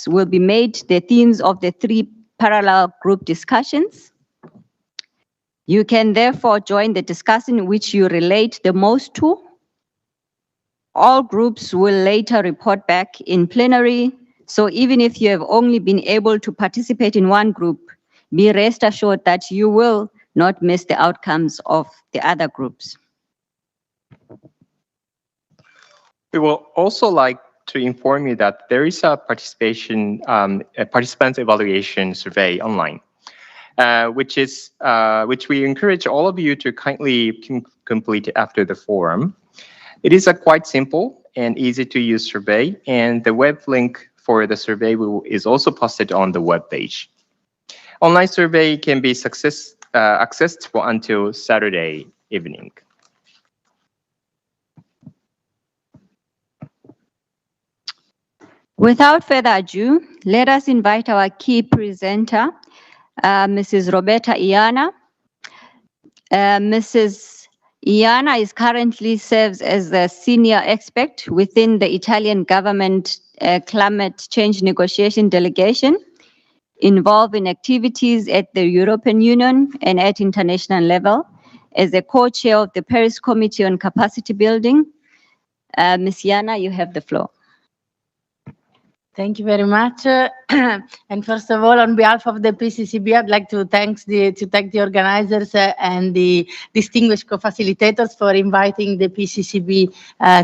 groups will be made the themes of the 3 parallel group discussions. You can therefore join the discussion which you relate the most to. All groups will later report back in plenary, so even if you have only been able to participate in one group, be rest assured that you will not miss the outcomes of the other groups. We will also like to inform you that there is a participants evaluation survey online, which we encourage all of you to kindly complete after the forum. It is a quite simple and easy to use survey, and the web link for the survey is also posted on the web page. Online survey can be accessed until Saturday evening. Without further ado, let us invite our key presenter, Mrs. Roberta Iana. Mrs. Iana currently serves as the senior expert within the Italian government climate change negotiation delegation, involved in activities at the European Union and at international level as the co-chair of the Paris Committee on Capacity Building. Ms. Iana, you have the floor. Thank you very much. And first of all, on behalf of the PCCB, I'd like to thank the organizers and the distinguished co-facilitators for inviting the PCCB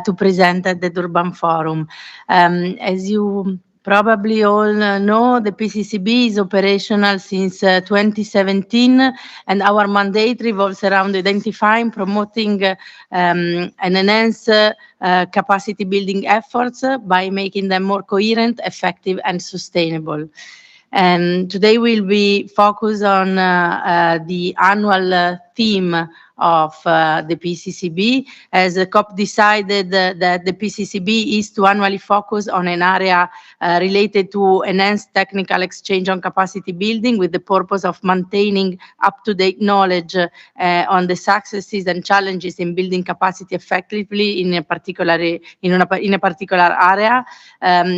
to present at the Durban Forum. As you probably all know, the PCCB is operational since 2017, and our mandate revolves around identifying, promoting, and enhance capacity building efforts by making them more coherent, effective, and sustainable. And today we'll be focused on the annual theme of the PCCB, as the COP decided that the PCCB is to annually focus on an area related to enhanced technical exchange on capacity building, with the purpose of maintaining up-to-date knowledge on the successes and challenges in building capacity effectively in a particular area.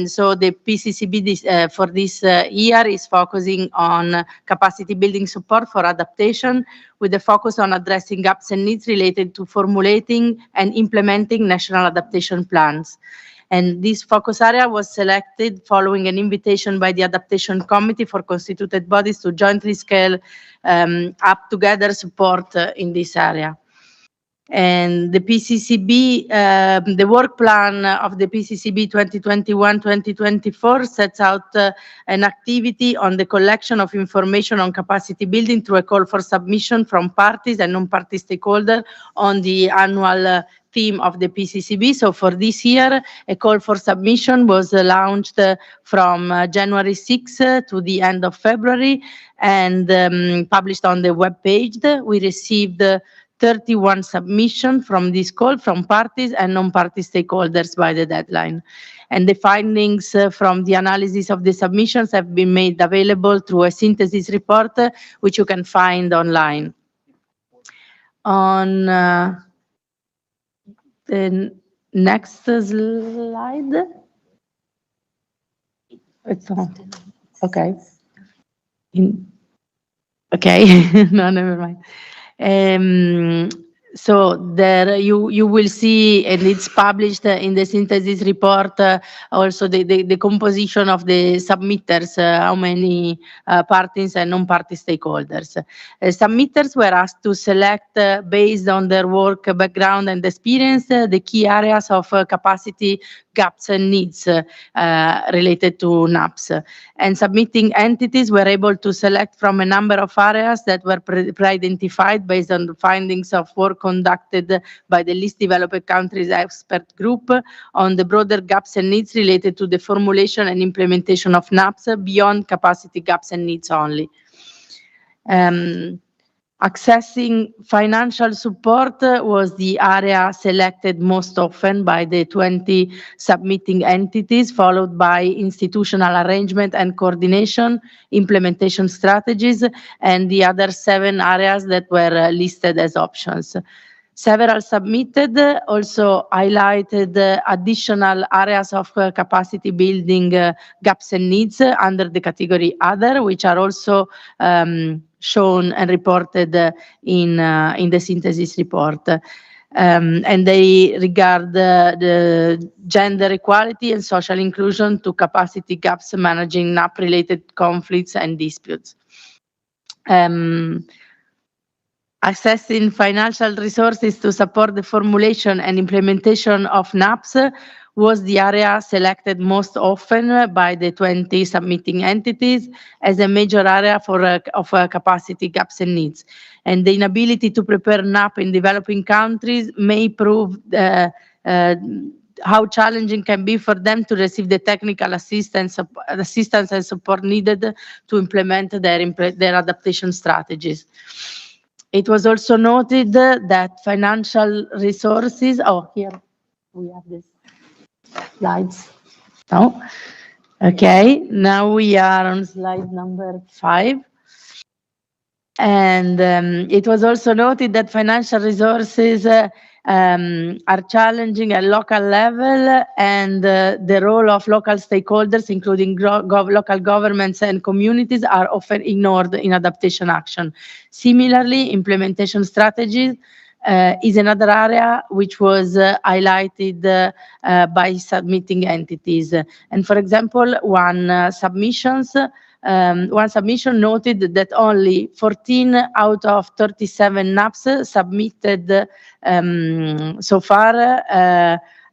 So the PCCB for this year is focusing on capacity building support for adaptation, with the focus on addressing gaps and needs related to formulating and implementing national adaptation plans. And this focus area was selected following an invitation by the Adaptation Committee for constituted bodies to jointly scale up together support in this area. And the PCCB, the work plan of the PCCB 2021-2024 sets out an activity on the collection of information on capacity building through a call for submission from parties and non-party stakeholders on the annual theme of the PCCB. So for this year, a call for submission was launched from January 6 to the end of February and published on the web page. We received 31 submissions from this call from parties and non-party stakeholders by the deadline. And the findings from the analysis of the submissions have been made available through a synthesis report, which you can find online. On the next slide. It's on. Okay. Okay, no, never mind. So there you will see, and it's published in the synthesis report, also the composition of the submitters, how many parties and non-party stakeholders. Submitters were asked to select, based on their work background and experience, the key areas of capacity gaps and needs related to NAPS. And submitting entities were able to select from a number of areas that were pre-identified based on the findings of work conducted by the least developed countries expert group on the broader gaps and needs related to the formulation and implementation of NAPS beyond capacity gaps and needs only. Accessing financial support was the area selected most often by the 20 submitting entities, followed by institutional arrangement and coordination, implementation strategies, and the other 7 areas that were listed as options. Several submitted also highlighted additional areas of capacity building gaps and needs under the category other, which are also shown and reported in the synthesis report. And they regard the gender equality and social inclusion to capacity gaps, managing NAP-related conflicts and disputes. Accessing financial resources to support the formulation and implementation of NAPs was the area selected most often by the 20 submitting entities as a major area of capacity gaps and needs. And the inability to prepare NAP in developing countries may prove how challenging can be for them to receive the technical assistance and support needed to implement their adaptation strategies. It was also noted that financial resources, here we have this slides. No? Okay, now we are on slide number 5. And it was also noted that financial resources are challenging at local level, and the role of local stakeholders, including local governments and communities, are often ignored in adaptation action. Similarly, implementation strategies is another area which was highlighted by submitting entities. And for example, one submission noted that only 14 out of 37 NAPs submitted so far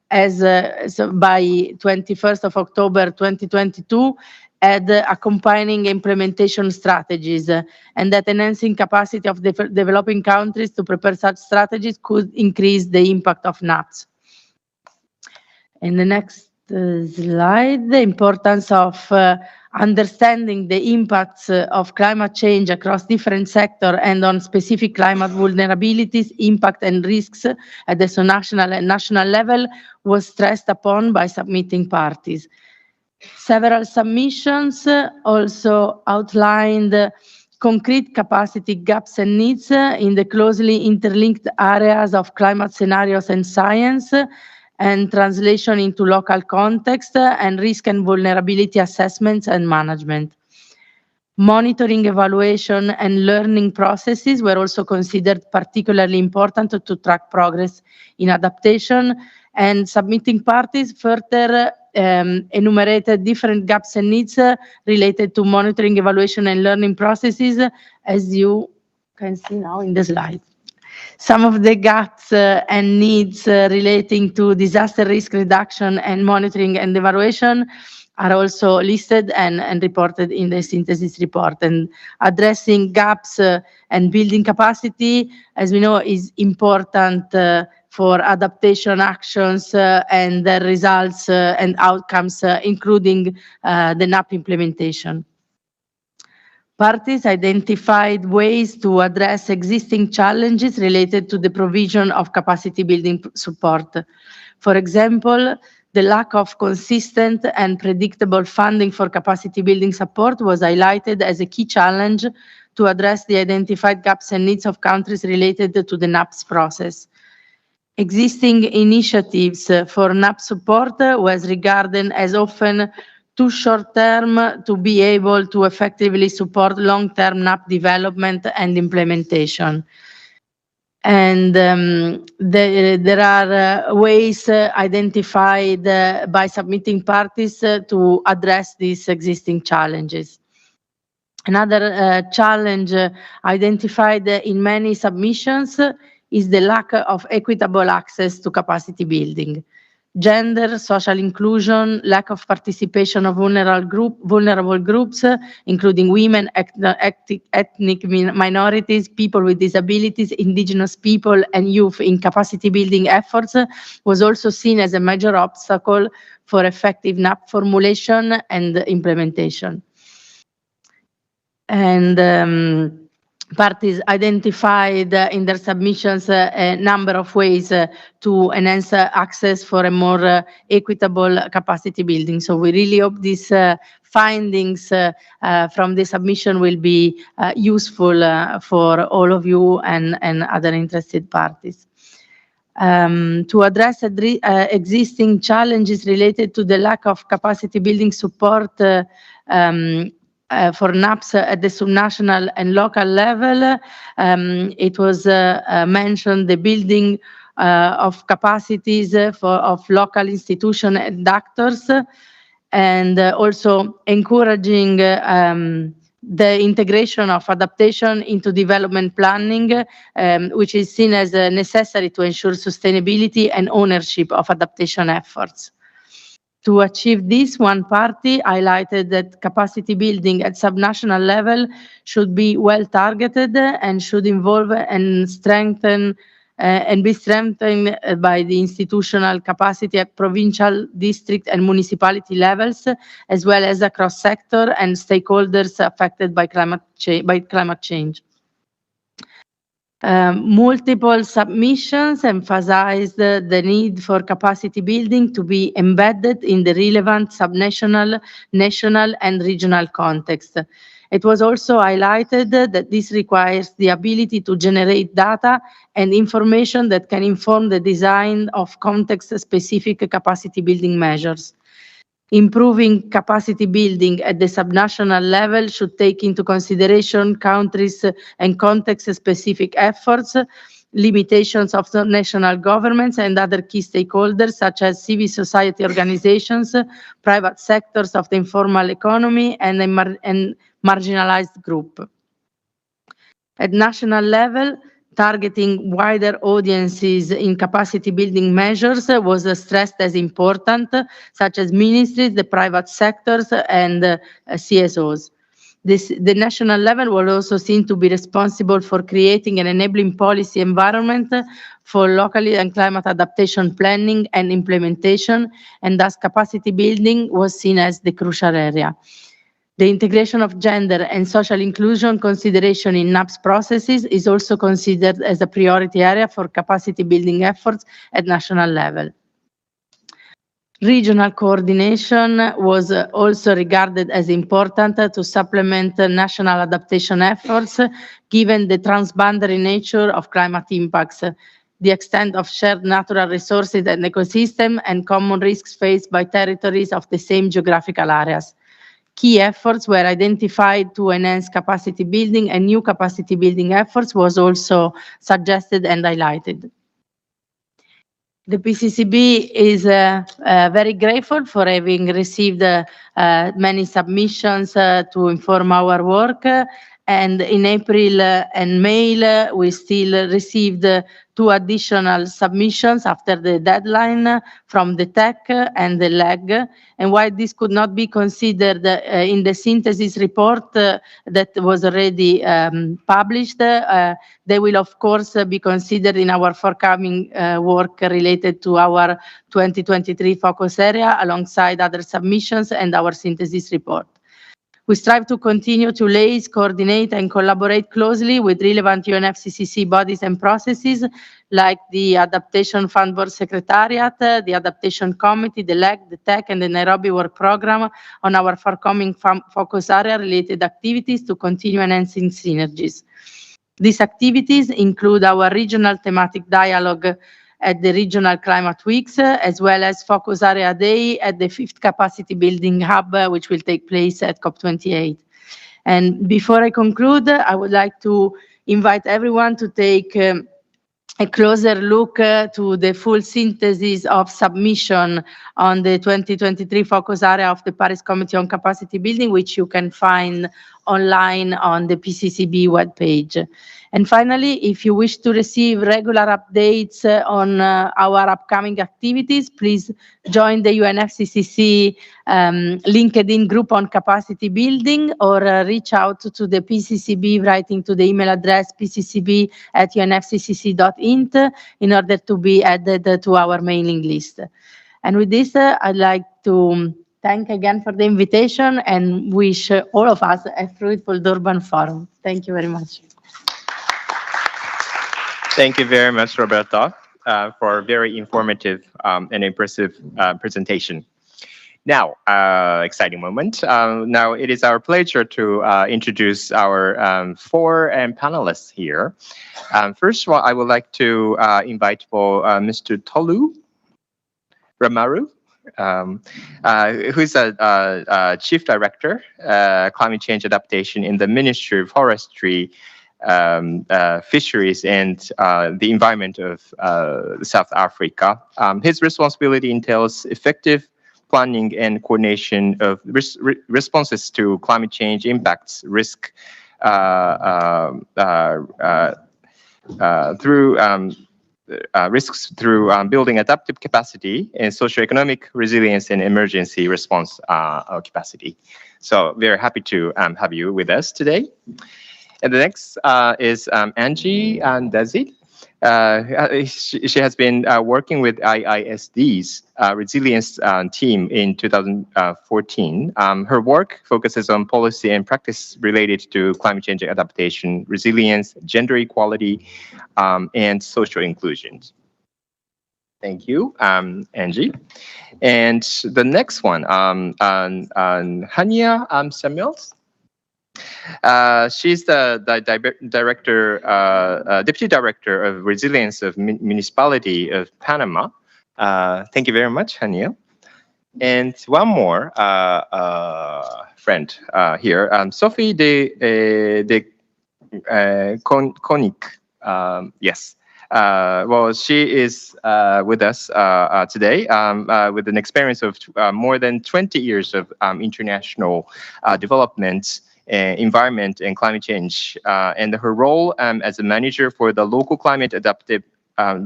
by 21st of October 2022 had accompanying implementation strategies, and that enhancing capacity of developing countries to prepare such strategies could increase the impact of NAPs. In the next slide, the importance of understanding the impacts of climate change across different sectors and on specific climate vulnerabilities, impact and risks at the national and national level was stressed upon by submitting parties. Several submissions also outlined concrete capacity gaps and needs in the closely interlinked areas of climate scenarios and science, and translation into local context, and risk and vulnerability assessments and management. Monitoring, evaluation, and learning processes were also considered particularly important to track progress in adaptation, and submitting parties further enumerated different gaps and needs related to monitoring, evaluation, and learning processes, as you can see now in the slide. Some of the gaps and needs relating to disaster risk reduction and monitoring and evaluation are also listed and reported in the synthesis report. And addressing gaps and building capacity, as we know, is important for adaptation actions and the results and outcomes, including the NAP implementation. Parties identified ways to address existing challenges related to the provision of capacity building support. For example, the lack of consistent and predictable funding for capacity building support was highlighted as a key challenge to address the identified gaps and needs of countries related to the NAPS process. Existing initiatives for NAP support was regarded as often too short-term to be able to effectively support long-term NAP development and implementation. And there are ways identified by submitting parties to address these existing challenges. Another challenge identified in many submissions is the lack of equitable access to capacity building. Gender, social inclusion, lack of participation of vulnerable groups, including women, ethnic minorities, people with disabilities, indigenous people, and youth in capacity building efforts, was also seen as a major obstacle for effective NAP formulation and implementation. And parties identified in their submissions a number of ways to enhance access for a more equitable capacity building. So we really hope these findings from the submission will be useful for all of you and other interested parties. To address existing challenges related to the lack of capacity building support for NAPS at the subnational and local level, it was mentioned the building of capacities of local institutions and actors, and also encouraging the integration of adaptation into development planning, which is seen as necessary to ensure sustainability and ownership of adaptation efforts. To achieve this, one party highlighted that capacity building at subnational level should be well targeted and should involve and strengthen and be strengthened by the institutional capacity at provincial, district, and municipality levels, as well as across sector and stakeholders affected by climate change. Multiple submissions emphasized the need for capacity building to be embedded in the relevant subnational, national, and regional context. It was also highlighted that this requires the ability to generate data and information that can inform the design of context-specific capacity building measures. Improving capacity building at the subnational level should take into consideration countries and context-specific efforts, limitations of national governments and other key stakeholders such as civil society organizations, private sectors of the informal economy, and marginalized group. At national level, targeting wider audiences in capacity building measures was stressed as important, such as ministries, the private sectors, and CSOs. The national level was also seen to be responsible for creating an enabling policy environment for locally and climate adaptation planning and implementation, and thus capacity building was seen as the crucial area. The integration of gender and social inclusion consideration in NAPS processes is also considered as a priority area for capacity building efforts at national level. Regional coordination was also regarded as important to supplement national adaptation efforts, given the transboundary nature of climate impacts, the extent of shared natural resources and ecosystem, and common risks faced by territories of the same geographical areas. Key efforts were identified to enhance capacity building, and new capacity building efforts was also suggested and highlighted. The PCCB is very grateful for having received many submissions to inform our work. And in April and May, we still received 2 additional submissions after the deadline from the TEC and the LEG. And while this could not be considered in the synthesis report that was already published, they will of course be considered in our forthcoming work related to our 2023 focus area alongside other submissions and our synthesis report. We strive to continue to liaise, coordinate, and collaborate closely with relevant UNFCCC bodies and processes like the Adaptation Fund Board Secretariat, the Adaptation Committee, the LEG, the TEC, and the Nairobi Work Programme on our forthcoming focus area-related activities to continue enhancing synergies. These activities include our regional thematic dialogue at the Regional Climate Weeks, as well as Focus Area Day at the 5th Capacity Building Hub, which will take place at COP28. And before I conclude, I would like to invite everyone to take a closer look to the full synthesis of submission on the 2023 focus area of the Paris Committee on Capacity Building, which you can find online on the PCCB webpage. And finally, if you wish to receive regular updates on our upcoming activities, please join the UNFCCC LinkedIn group on capacity building, or reach out to the PCCB writing to the email address pccb@unfccc.int in order to be added to our mailing list. And with this, I'd like to thank again for the invitation and wish all of us a fruitful Durban Forum. Thank you very much. Thank you very much, Roberta, for a very informative and impressive presentation. Now, exciting moment. Now it is our pleasure to introduce our four panelists here. First of all, I would like to invite for Mr. Tolu Ramaru, who's a Chief Director, Climate Change Adaptation in the Ministry of Forestry, Fisheries and the Environment of South Africa. His responsibility entails effective planning and coordination of responses to climate change impacts, risk risks through building adaptive capacity and socioeconomic resilience and emergency response capacity. So very happy to have you with us today. And the next is Angie Desi. She has been working with IISD's resilience team in 2014. Her work focuses on policy and practice related to climate change adaptation, resilience, gender equality, and social inclusion. Thank you, Angie. And the next one, Hania Samuels. She's the director, deputy director of resilience of municipality of Panama. Thank you very much, Hania. And one more friend here, Sophie de Konik. Yes. Well, she is with us today with an experience of more than 20 years of international development, environment and climate change, and her role as a manager for the local climate adaptive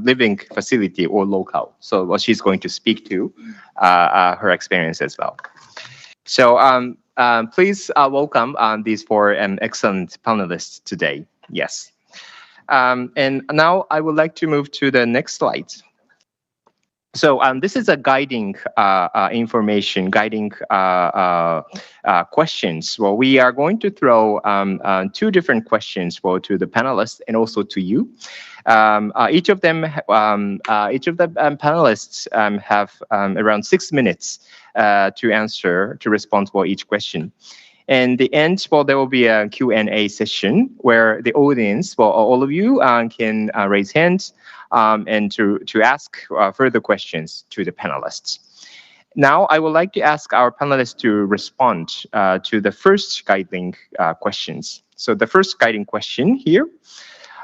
living facility or local. So what she's going to speak to her experience as well. So please welcome these four excellent panelists today. Yes. And now I would like to move to the next slide. So this is a guiding information, guiding questions. Well, we are going to throw two different questions to the panelists and also to you. Each of the panelists have around 6 minutes to answer, to respond for each question. And the end, well, there will be a Q&A session where the audience, well, all of you can raise hands and to ask further questions to the panelists. Now, I would like to ask our panelists to respond to the first guiding questions. So the first guiding question here,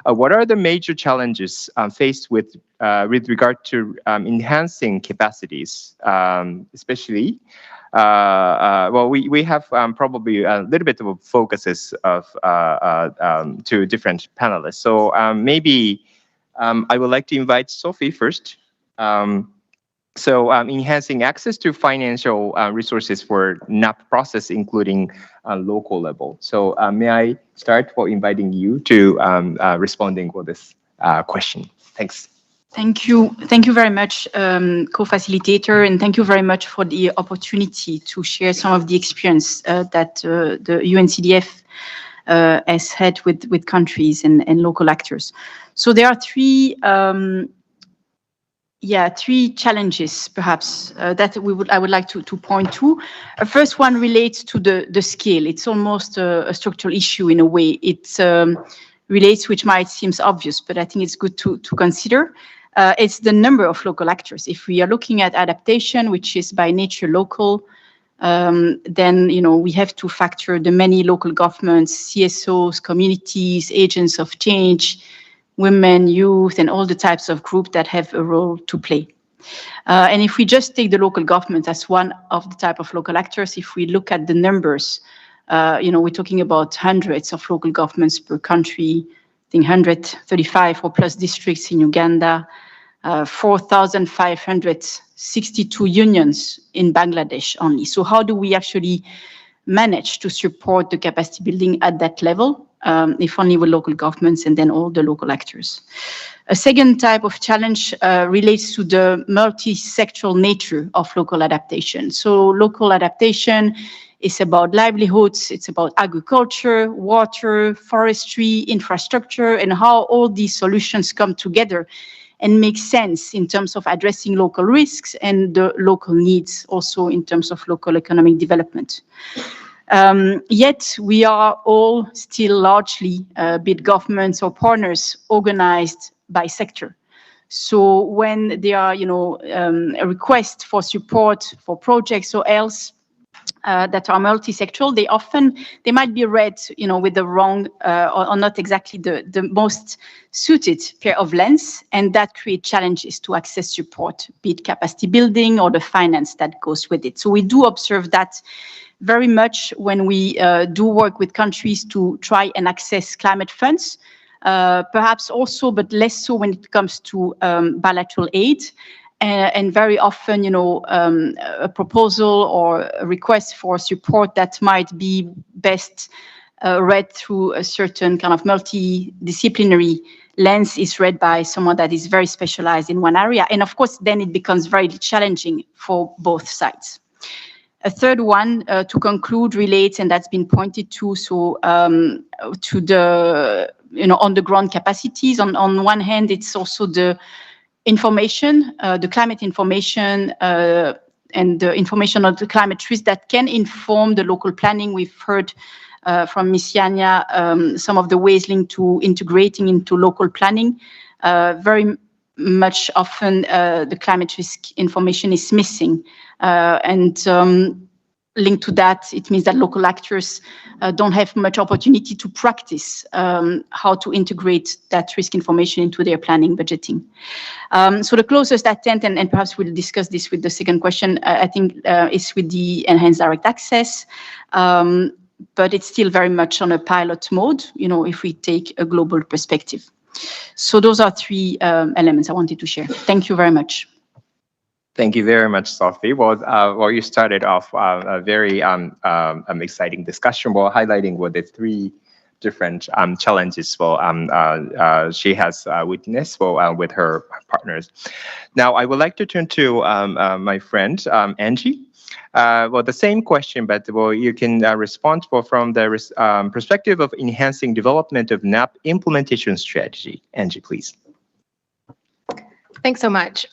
what are the major challenges faced with regard to enhancing capacities, especially well, we have probably a little bit of focuses of to different panelists. So maybe I would like to invite Sophie first. Enhancing access to financial resources for NAP process, including local level. So may I start for inviting you to responding for this question. Thanks. Thank you very much, co-facilitator, and thank you very much for the opportunity to share some of the experience that the UNCDF has had with countries and local actors. So there are three challenges perhaps that I would like to point to. First one relates to the scale. It's almost a structural issue in a way. It relates, which might seem obvious, but I think it's good to consider. It's the number of local actors. If we are looking at adaptation, which is by nature local, then we have to factor the many local governments, CSOs, communities, agents of change, women, youth, and all the types of groups that have a role to play. And if we just take the local government as one of the type of local actors, if we look at the numbers, we're talking about hundreds of local governments per country. I think 135 or plus districts in Uganda, 4,562 unions in Bangladesh only. So how do we actually manage to support the capacity building at that level, if only with local governments and then all the local actors? A second type of challenge relates to the multi-sectoral nature of local adaptation. So local adaptation is about livelihoods, it's about agriculture, water, forestry, infrastructure, and how all these solutions come together and make sense in terms of addressing local risks and the local needs, also in terms of local economic development. Yet we are all still largely, be it governments or partners, organized by sector. So when there are, a request for support for projects or else that are multi-sectoral, they might be read, with the wrong or not exactly the most suited pair of lens, and that creates challenges to access support, be it capacity building or the finance that goes with it. So we do observe that very much when we do work with countries to try and access climate funds, perhaps also, but less so when it comes to bilateral aid. And very often, a proposal or a request for support that might be best read through a certain kind of multidisciplinary lens is read by someone that is very specialized in one area. And of course, then it becomes very challenging for both sides. A third one, to conclude, relates, and that's been pointed to, to the, on-the-ground capacities. On one hand, it's also the information, the climate information, and the information on the climate risk that can inform the local planning. We've heard from Ms. Yanya some of the ways linked to integrating into local planning. Very much often the climate risk information is missing. And linked to that, it means that local actors don't have much opportunity to practice how to integrate that risk information into their planning budgeting. So the closest attempt, and perhaps we'll discuss this with the second question, I think is with the enhanced direct access, but it's still very much on a pilot mode, if we take a global perspective. So those are three elements I wanted to share. Thank you very much. Thank you very much, Sophie. Well, you started off a very exciting discussion, highlighting the three different challenges she has witnessed with her partners. Now, I would like to turn to my friend, Angie. The same question, but you can respond from the perspective of enhancing development of NAP implementation strategy. Angie, please. Thanks so much.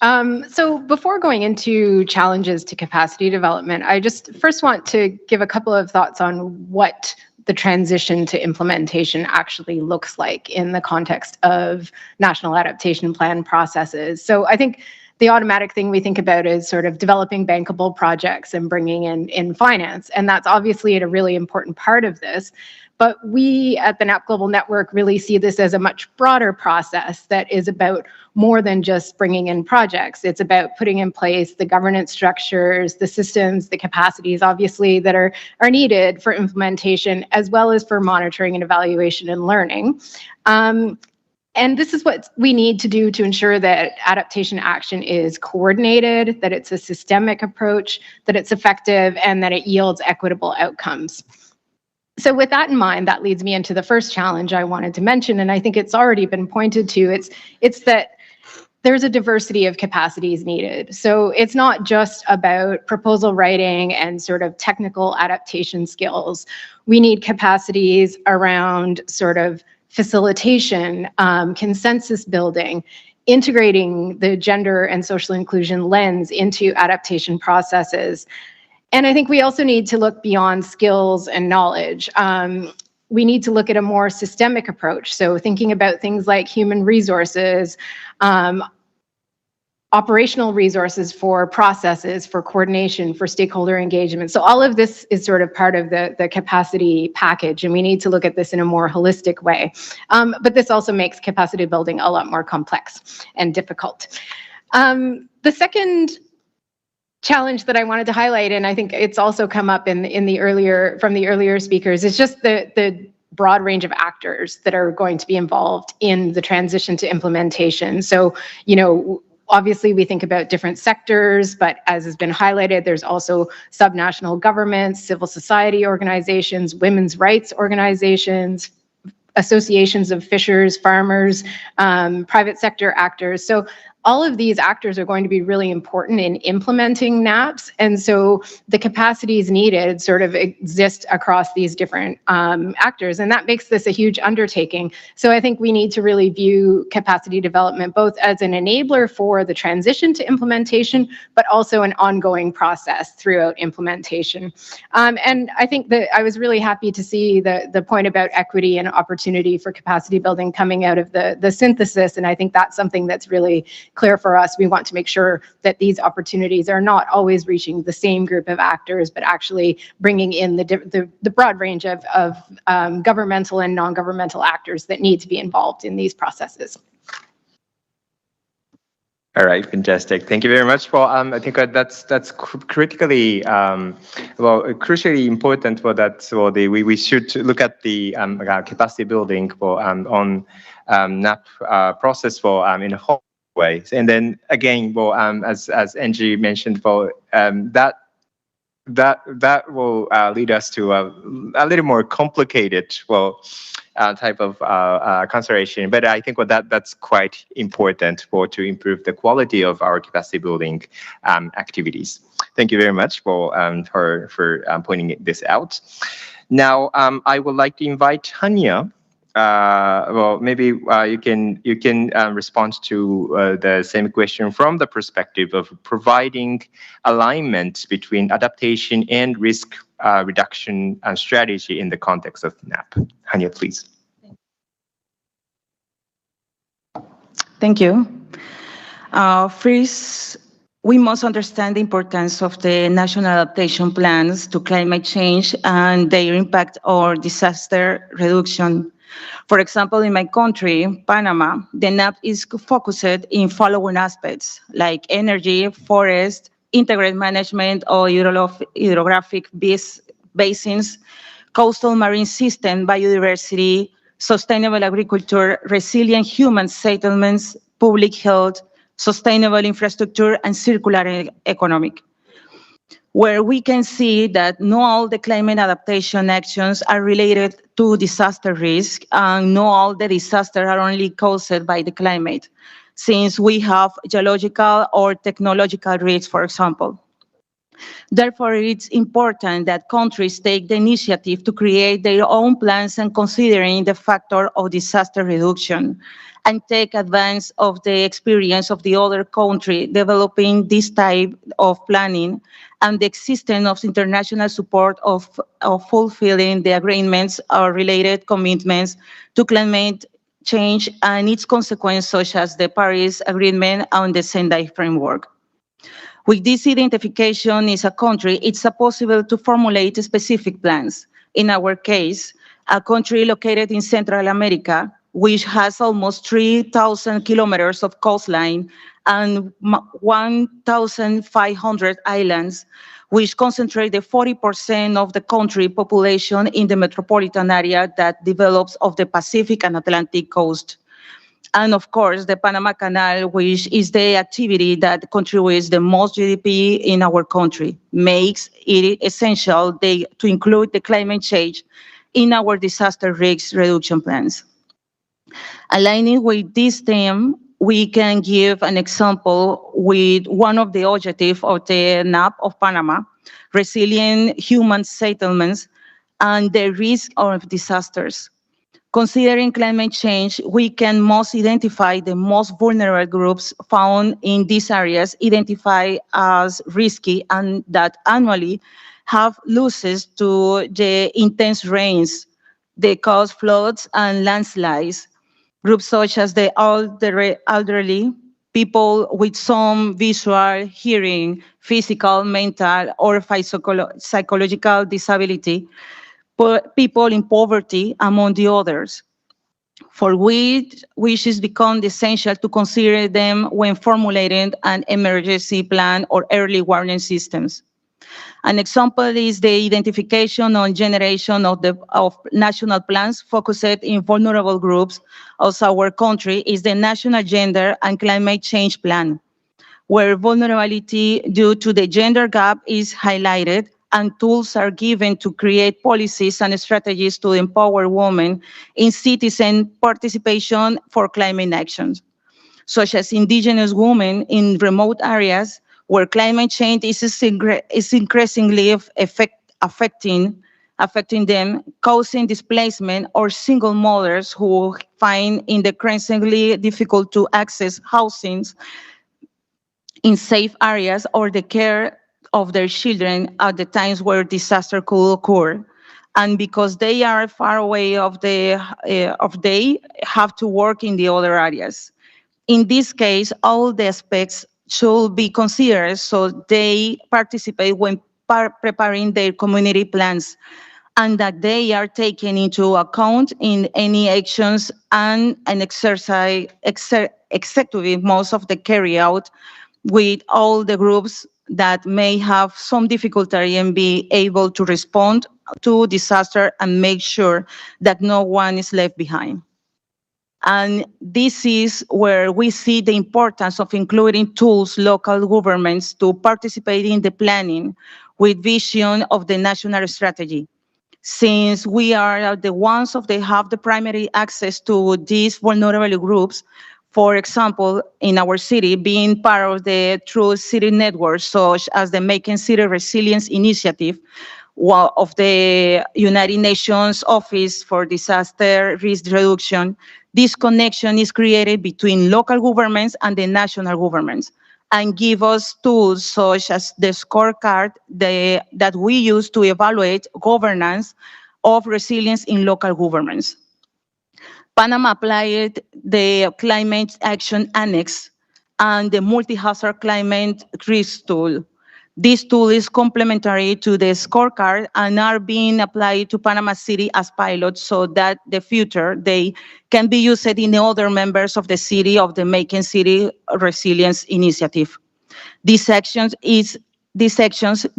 So before going into challenges to capacity development, I just first want to give a couple of thoughts on what the transition to implementation actually looks like in the context of national adaptation plan processes. So I think the automatic thing we think about is sort of developing bankable projects and bringing in finance. And that's obviously a really important part of this. But we at the NAP Global Network really see this as a much broader process that is about more than just bringing in projects. It's about putting in place the governance structures, the systems, the capacities, obviously, that are needed for implementation, as well as for monitoring and evaluation and learning. And this is what we need to do to ensure that adaptation action is coordinated, that it's a systemic approach, that it's effective, and that it yields equitable outcomes. So with that in mind, that leads me into the first challenge I wanted to mention, and I think it's already been pointed to. It's that there's a diversity of capacities needed. So it's not just about proposal writing and sort of technical adaptation skills. We need capacities around sort of facilitation, consensus building, integrating the gender and social inclusion lens into adaptation processes. And I think we also need to look beyond skills and knowledge. We need to look at a more systemic approach. So thinking about things like human resources, operational resources for processes, for coordination, for stakeholder engagement. So all of this is sort of part of the capacity package, and we need to look at this in a more holistic way. But this also makes capacity building a lot more complex and difficult. The second challenge that I wanted to highlight, and I think it's also come up from the earlier speakers, is just the broad range of actors that are going to be involved in the transition to implementation. So, obviously we think about different sectors, but as has been highlighted, there's also subnational governments, civil society organizations, women's rights organizations, associations of fishers, farmers, private sector actors. So all of these actors are going to be really important in implementing NAPs. And so the capacities needed sort of exist across these different actors. And that makes this a huge undertaking. So I think we need to really view capacity development both as an enabler for the transition to implementation, but also an ongoing process throughout implementation. And I think that I was really happy to see the point about equity and opportunity for capacity building coming out of the synthesis. And I think that's something that's really clear for us. We want to make sure that these opportunities are not always reaching the same group of actors, but actually bringing in the broad range of governmental and non-governmental actors that need to be involved in these processes. All right, fantastic. Thank you very much. Well, I think that's critically, crucially important for that. So we should look at the capacity building for on NAP process for in a whole way. And then again, well, as Angie mentioned, for that will lead us to a little more complicated, type of consideration. But I think that's quite important to improve the quality of our capacity building activities. Thank you very much for pointing this out. Now, I would like to invite Hanya. Maybe you can respond to the same question from the perspective of providing alignment between adaptation and risk reduction strategy in the context of NAP. Hanya, please. Thank you. First, we must understand the importance of the national adaptation plans to climate change and their impact on disaster reduction. For example, in my country, Panama, the NAP is focused in following aspects like energy, forest, integrated management of hydrographic basins, coastal marine system, biodiversity, sustainable agriculture, resilient human settlements, public health, sustainable infrastructure, and circular economic, where we can see that not all the climate adaptation actions are related to disaster risk, and not all the disasters are only caused by the climate, since we have geological or technological risks, for example. Therefore, it's important that countries take the initiative to create their own plans and considering the factor of disaster reduction, and take advantage of the experience of the other country developing this type of planning and the existence of international support of fulfilling the agreements or related commitments to climate change and its consequences, such as the Paris Agreement and the Sendai Framework. With this identification as a country, it's possible to formulate specific plans. In our case, a country located in Central America, which has almost 3,000 kilometers of coastline and 1,500 islands, which concentrate the 40% of the country population in the metropolitan area that develops of the Pacific and Atlantic coast. And of course, the Panama Canal, which is the activity that contributes the most GDP in our country, makes it essential to include the climate change in our disaster risk reduction plans. Aligning with this theme, we can give an example with one of the objectives of the NAP of Panama, resilient human settlements and the risk of disasters. Considering climate change, we can most identify the most vulnerable groups found in these areas, identified as risky and that annually have losses to the intense rains. They cause floods and landslides. Groups such as the elderly, people with some visual, hearing, physical, mental, or psychological disability, people in poverty, among the others, for which it's become essential to consider them when formulating an emergency plan or early warning systems. An example is the identification and generation of national plans focused in vulnerable groups of our country is the National Gender and Climate Change Plan, where vulnerability due to the gender gap is highlighted and tools are given to create policies and strategies to empower women in citizen participation for climate actions. such as indigenous women in remote areas where climate change is increasingly affecting them, causing displacement, or single mothers who find it increasingly difficult to access housing in safe areas or the care of their children at the times where disaster could occur. And because they are far away they have to work in the other areas. In this case, all the aspects should be considered so they participate when preparing their community plans, and that they are taken into account in any actions and an exercise executive most of the carry out with all the groups that may have some difficulty and be able to respond to disaster and make sure that no one is left behind. And this is where we see the importance of including tools, local governments to participate in the planning with vision of the national strategy. Since we are the ones that have the primary access to these vulnerable groups, for example, in our city, being part of the True City Network, such as the Making City Resilience Initiative of the United Nations Office for Disaster Risk Reduction, this connection is created between local governments and the national governments, and give us tools such as the scorecard that we use to evaluate governance of resilience in local governments. Panama applied the Climate Action Annex and the Multi-Hazard Climate Risk Tool. This tool is complementary to the scorecard and are being applied to Panama City as pilots so that the future they can be used in the other members of the city of the Making City Resilience Initiative. These actions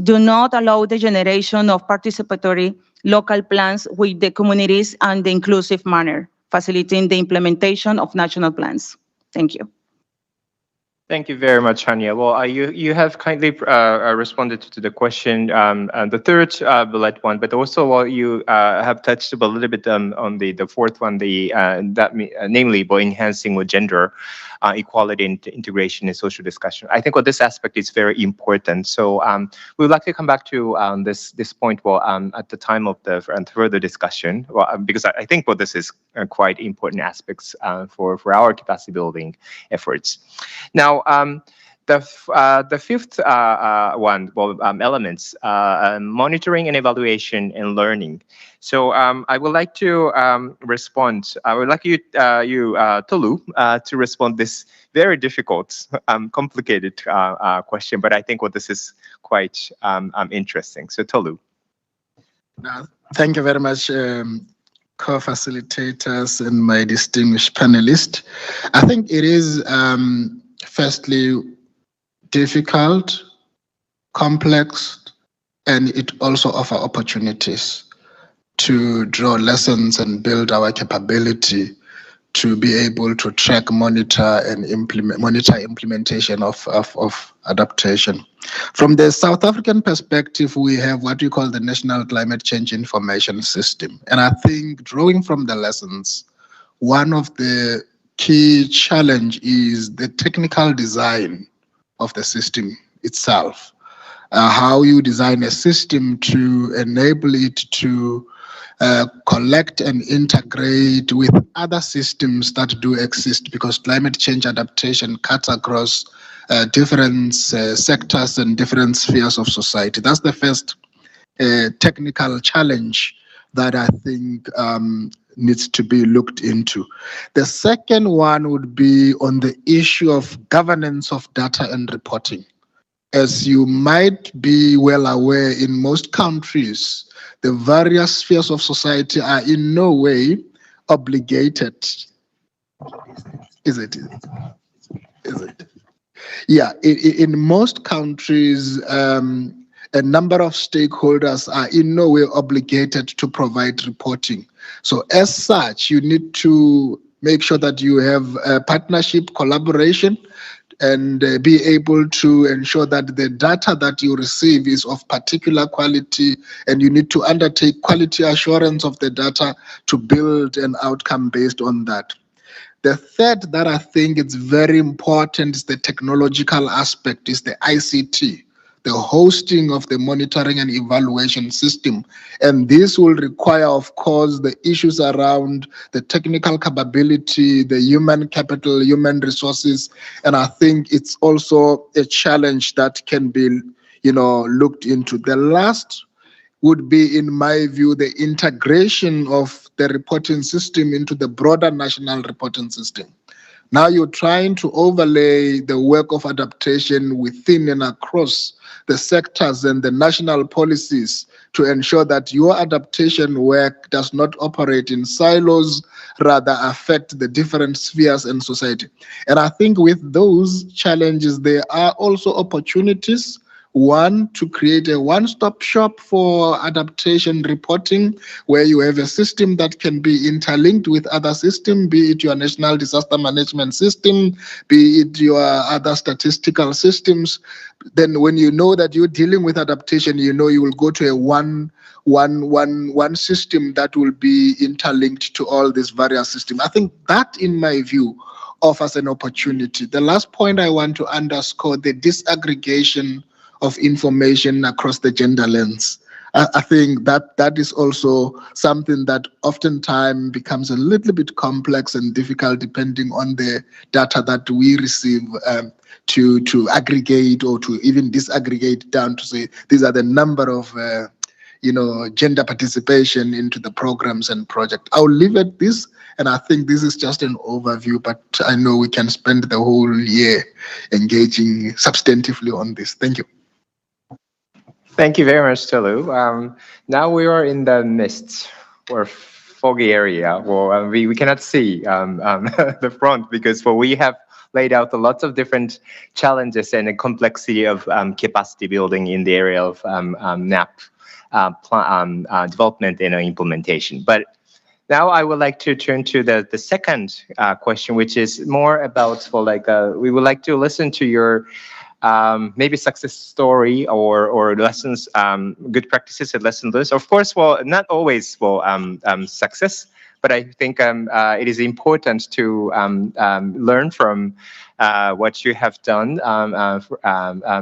do not allow the generation of participatory local plans with the communities and the inclusive manner, facilitating the implementation of national plans. Thank you. Thank you very much, Hania. Well, you have kindly responded to the question, and the third bullet one, but also you have touched a little bit on the fourth one, namely by enhancing with gender equality and integration in social discussion. I think this aspect is very important. So we would like to come back to this point at the time of the further discussion, because I think this is quite important aspects for our capacity building efforts. Now, the fifth one, elements, monitoring and evaluation and learning. So I would like to respond. I would like you, Tolu, to respond this very difficult, complicated question. But I think this is quite interesting. So Tolu. Thank you very much, co-facilitators and my distinguished panelists. I think it is firstly difficult, complex, and it also offers opportunities to draw lessons and build our capability to be able to track, monitor, and monitor implementation of adaptation. From the South African perspective, we have what we call the National Climate Change Information System. And I think drawing from the lessons, one of the key challenge is the technical design of the system itself. How you design a system to enable it to collect and integrate with other systems that do exist, because climate change adaptation cuts across different sectors and different spheres of society. That's the first technical challenge that I think needs to be looked into. The second one would be on the issue of governance of data and reporting. As you might be well aware, in most countries, the various spheres of society are in no way obligated. Is it? Yeah, in most countries, a number of stakeholders are in no way obligated to provide reporting. So as such, you need to make sure that you have a partnership, collaboration, and be able to ensure that the data that you receive is of particular quality, and you need to undertake quality assurance of the data to build an outcome based on that. The third that I think is very important is the technological aspect, is the ICT, the hosting of the monitoring and evaluation system. And this will require, of course, the issues around the technical capability, the human capital, human resources. And I think it's also a challenge that can be, looked into. The last would be, in my view, the integration of the reporting system into the broader national reporting system. Now you're trying to overlay the work of adaptation within and across the sectors and the national policies to ensure that your adaptation work does not operate in silos, rather affect the different spheres in society. And I think with those challenges, there are also opportunities. One, to create a one-stop shop for adaptation reporting, where you have a system that can be interlinked with other systems, be it your national disaster management system, be it your other statistical systems. Then when you know that you're dealing with adaptation, you will go to a one system that will be interlinked to all these various systems. I think that, in my view, offers an opportunity. The last point I want to underscore, the disaggregation of information across the gender lens. I think that is also something that oftentimes becomes a little bit complex and difficult depending on the data that we receive, to aggregate or to even disaggregate down to say these are the number of gender participation into the programs and projects. I'll leave it this, and I think this is just an overview, but I know we can spend the whole year engaging substantively on this. Thank you. Thank you very much, Tolu. Now we are in the mist or foggy area. Well, we cannot see the front because we have laid out a lot of different challenges and the complexity of capacity building in the area of NAP development and implementation. But now I would like to turn to the second question, which is more about, we would like to listen to your maybe success story or lessons, good practices and lessons learned. Of course, not always success, but I think it is important to learn from what you have done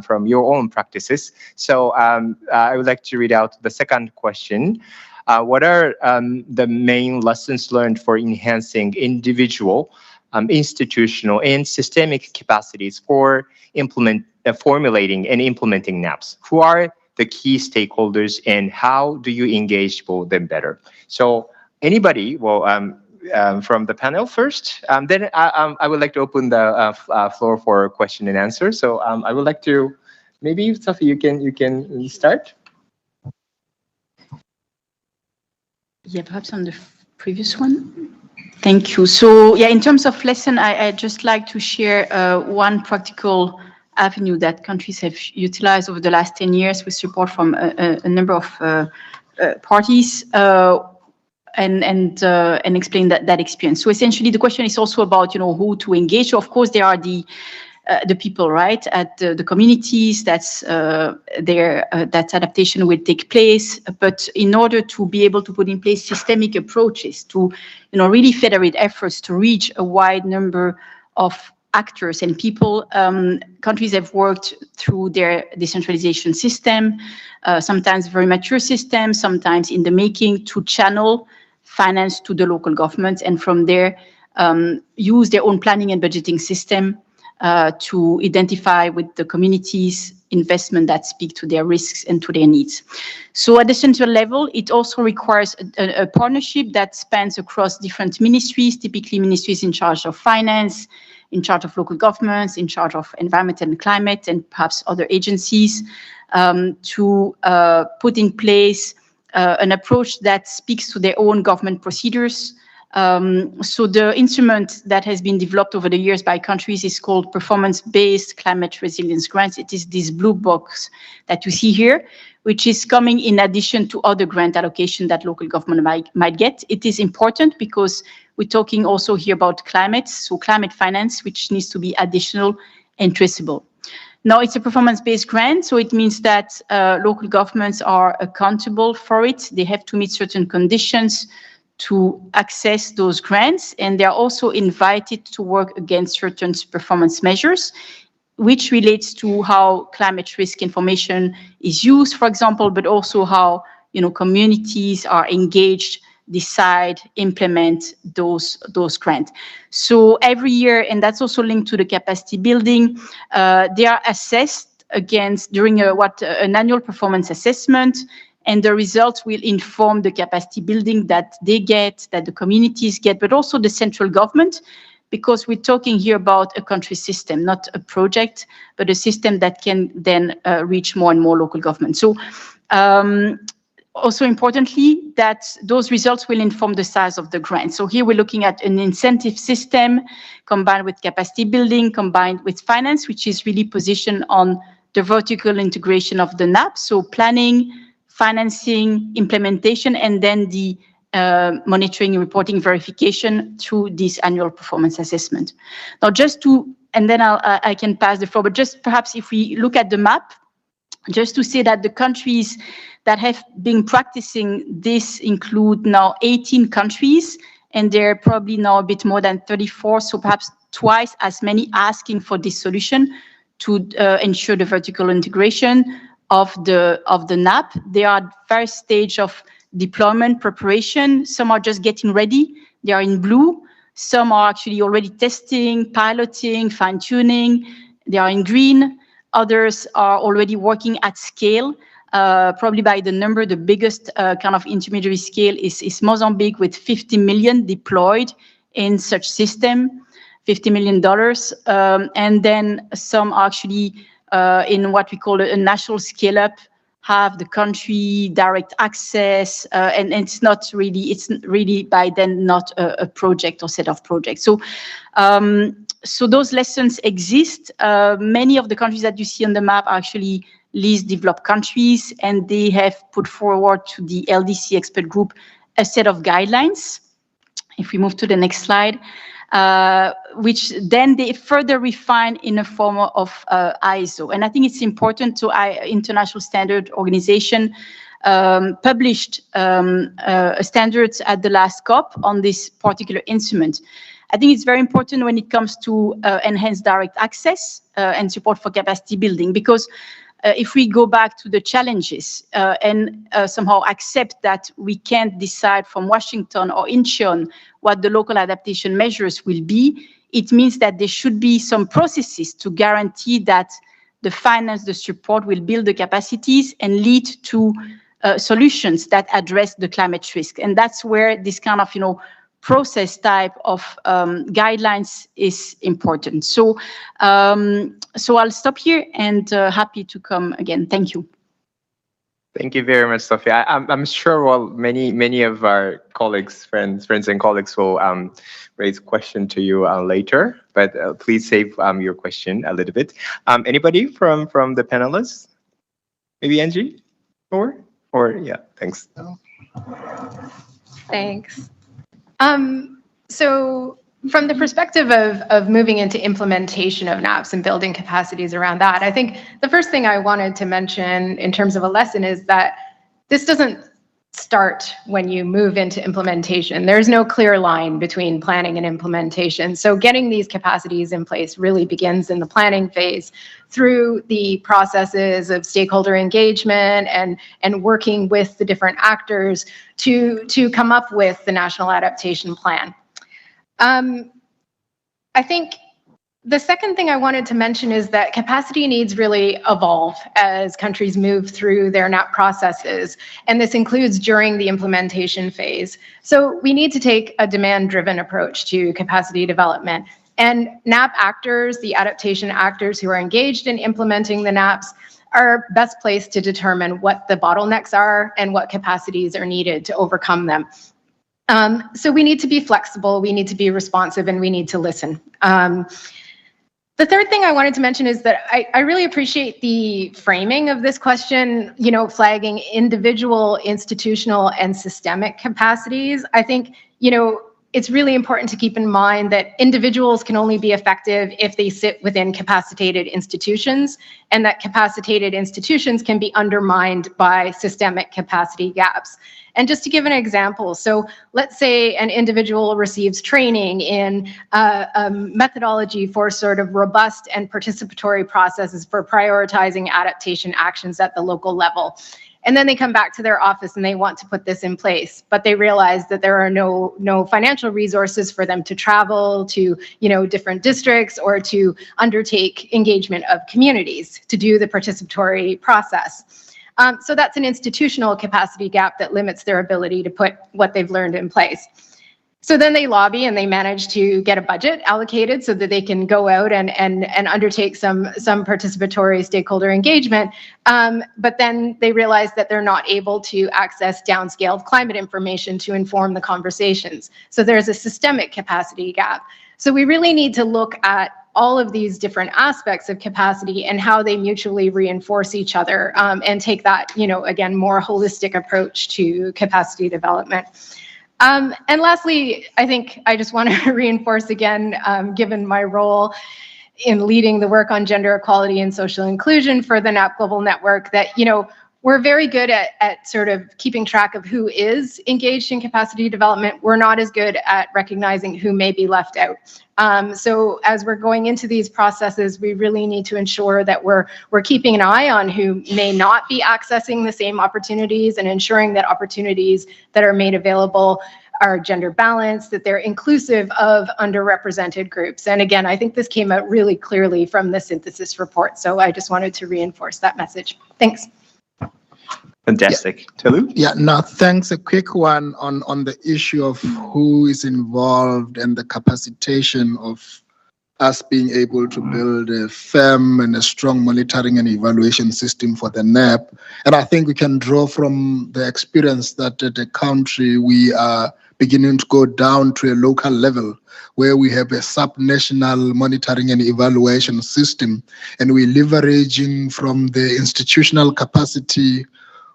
from your own practices. So I would like to read out the second question. What are the main lessons learned for enhancing individual, institutional, and systemic capacities for formulating and implementing NAPs? Who are the key stakeholders and how do you engage them better? So anybody, from the panel first, then I would like to open the floor for question and answer. So I would like to, maybe Sophie, you can start. Yeah, perhaps on the previous one. Thank you. So yeah, in terms of lesson, I'd just like to share one practical avenue that countries have utilized over the last 10 years with support from a number of parties, and explain that experience. So essentially, the question is also about who to engage. So of course, there are the people, right, at the communities. That's that adaptation will take place. But in order to be able to put in place systemic approaches to, really federate efforts to reach a wide number of actors and people, countries have worked through their decentralization system, sometimes very mature systems, sometimes in the making, to channel finance to the local governments, and from there use their own planning and budgeting system to identify with the communities investment that speak to their risks and to their needs. So at the central level, it also requires a partnership that spans across different ministries, typically ministries in charge of finance, in charge of local governments, in charge of environment and climate, and perhaps other agencies, to put in place an approach that speaks to their own government procedures. So the instrument that has been developed over the years by countries is called performance-based climate resilience grants. It is this blue box that you see here, which is coming in addition to other grant allocation that local government might get. It is important because we're talking also here about climate, so climate finance, which needs to be additional and traceable. Now, it's a performance-based grant, so it means that local governments are accountable for it. They have to meet certain conditions to access those grants, and they are also invited to work against certain performance measures, which relates to how climate risk information is used, for example, but also how communities are engaged, decide, implement those grants. So every year, and that's also linked to the capacity building, they are assessed against during an annual performance assessment, and the results will inform the capacity building that they get, that the communities get, but also the central government, because we're talking here about a country system, not a project, but a system that can then reach more and more local government. So also importantly, that those results will inform the size of the grant. So here we're looking at an incentive system combined with capacity building, combined with finance, which is really positioned on the vertical integration of the NAP. So planning, financing, implementation, and then the monitoring, reporting, verification through this annual performance assessment. Now, and then I can pass the floor, but just perhaps if we look at the map, just to say that the countries that have been practicing this include now 18 countries, and they're probably now a bit more than 34, so perhaps twice as many asking for this solution to ensure the vertical integration of the NAP. They are at various stage of deployment preparation. Some are just getting ready. They are in blue. Some are actually already testing, piloting, fine-tuning. They are in green. Others are already working at scale. Probably by the number, the biggest kind of intermediary scale is Mozambique, with 50 million deployed in such system, $50 million. And then some are actually in what we call a national scale-up, have the country direct access, and it's really by then not a project or set of projects. So so those lessons exist. Many of the countries that you see on the map are actually least developed countries, and they have put forward to the LDC expert group a set of guidelines. If we move to the next slide, which then they further refine in a form of ISO. And I think it's important to International Standard Organization published standards at the last COP on this particular instrument. I think it's very important when it comes to enhanced direct access and support for capacity building, because if we go back to the challenges and somehow accept that we can't decide from Washington or Incheon what the local adaptation measures will be, it means that there should be some processes to guarantee that the finance, the support will build the capacities and lead to solutions that address the climate risk. And that's where this kind of, process type of guidelines is important. So, so I'll stop here and happy to come again. Thank you. Thank you very much, Sophia. I'm sure many of our colleagues, friends and colleagues will raise a question to you later, but please save your question a little bit. Anybody from the panelists? Maybe Angie? Or yeah, thanks. Thanks. So from the perspective of moving into implementation of NAPs and building capacities around that, I think the first thing I wanted to mention in terms of a lesson is that this doesn't start when you move into implementation. There's no clear line between planning and implementation. So getting these capacities in place really begins in the planning phase through the processes of stakeholder engagement and working with the different actors to come up with the national adaptation plan. I think the second thing I wanted to mention is that capacity needs really evolve as countries move through their NAP processes, and this includes during the implementation phase. So we need to take a demand-driven approach to capacity development. And NAP actors, the adaptation actors who are engaged in implementing the NAPs, are best placed to determine what the bottlenecks are and what capacities are needed to overcome them. So we need to be flexible, we need to be responsive, and we need to listen. The third thing I wanted to mention is that I really appreciate the framing of this question, flagging individual, institutional, and systemic capacities. I think, it's really important to keep in mind that individuals can only be effective if they sit within capacitated institutions, and that capacitated institutions can be undermined by systemic capacity gaps. And just to give an example, so let's say an individual receives training in a methodology for sort of robust and participatory processes for prioritizing adaptation actions at the local level. And then they come back to their office and they want to put this in place, but they realize that there are no financial resources for them to travel to, different districts or to undertake engagement of communities to do the participatory process. So that's an institutional capacity gap that limits their ability to put what they've learned in place. So then they lobby and they manage to get a budget allocated so that they can go out and undertake some participatory stakeholder engagement. But then they realize that they're not able to access downscaled climate information to inform the conversations. So there's a systemic capacity gap. So we really need to look at all of these different aspects of capacity and how they mutually reinforce each other, and take that, again, more holistic approach to capacity development. And lastly, I think I just want to reinforce again, given my role in leading the work on gender equality and social inclusion for the NAP Global Network, that, we're very good at sort of keeping track of who is engaged in capacity development. We're not as good at recognizing who may be left out. So as we're going into these processes, we really need to ensure that we're keeping an eye on who may not be accessing the same opportunities, and ensuring that opportunities that are made available are gender balanced, that they're inclusive of underrepresented groups. And again, I think this came out really clearly from the synthesis report. So I just wanted to reinforce that message. Thanks. Fantastic. Tolu? Yeah, no, thanks. A quick one on the issue of who is involved and the capacitation of us being able to build a firm and a strong monitoring and evaluation system for the NAP. And I think we can draw from the experience that at the country we are beginning to go down to a local level where we have a sub-national monitoring and evaluation system, and we're leveraging from the institutional capacity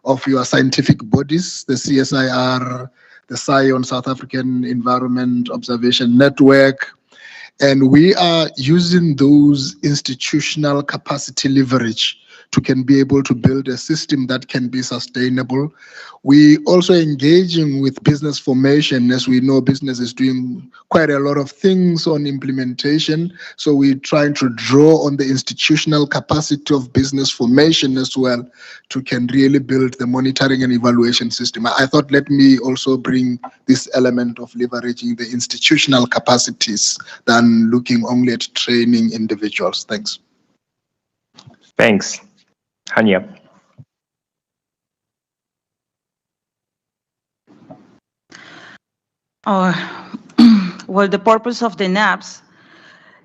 of your scientific bodies, the CSIR, the SCION, South African Environment Observation Network, and we are using those institutional capacity leverage to can be able to build a system that can be sustainable. We also engaging with business formation. As we know, business is doing quite a lot of things on implementation. So we're trying to draw on the institutional capacity of business formation as well to can really build the monitoring and evaluation system. I thought, let me also bring this element of leveraging the institutional capacities than looking only at training individuals. Thanks. Thanks. Hanya. Well, the purpose of the NAPs,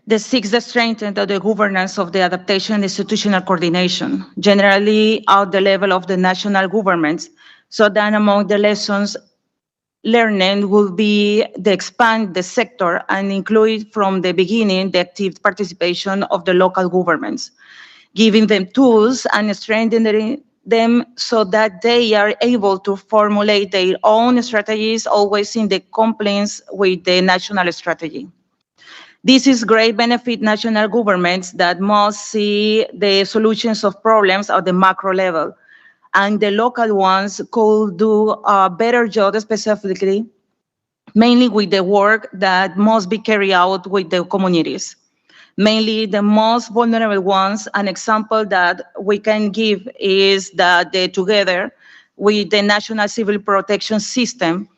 that seeks the strengthening of the governance of the adaptation and institutional coordination, generally at the level of the national governments. So then among the lessons learned will be to expand the sector and include from the beginning the active participation of the local governments, giving them tools and strengthening them so that they are able to formulate their own strategies, always in the compliance with the national strategy. This is great benefit national governments that must see the solutions of problems at the macro level, and the local ones could do a better job specifically, mainly with the work that must be carried out with the communities. Mainly the most vulnerable ones. An example that we can give is that together with the National Civil Protection System,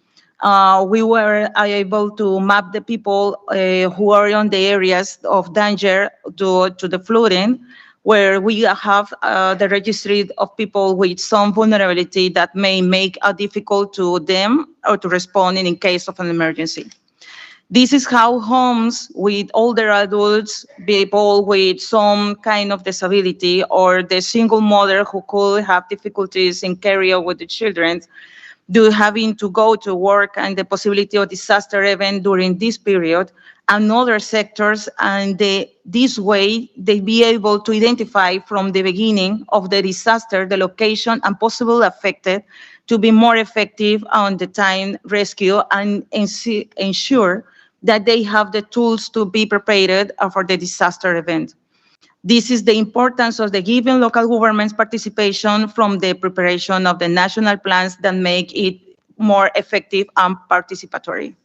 we were able to map the people who are in the areas of danger to the flooding, where we have the registry of people with some vulnerability that may make it difficult to them or to respond in case of an emergency. This is how homes with older adults, people with some kind of disability, or the single mother who could have difficulties in caring with the children, do having to go to work, and the possibility of disaster event during this period, and other sectors, and this way they be able to identify from the beginning of the disaster the location and possible affected, to be more effective on the time rescue and ensure that they have the tools to be prepared for the disaster event. This is the importance of the given local government's participation from the preparation of the national plans that make it more effective and participatory.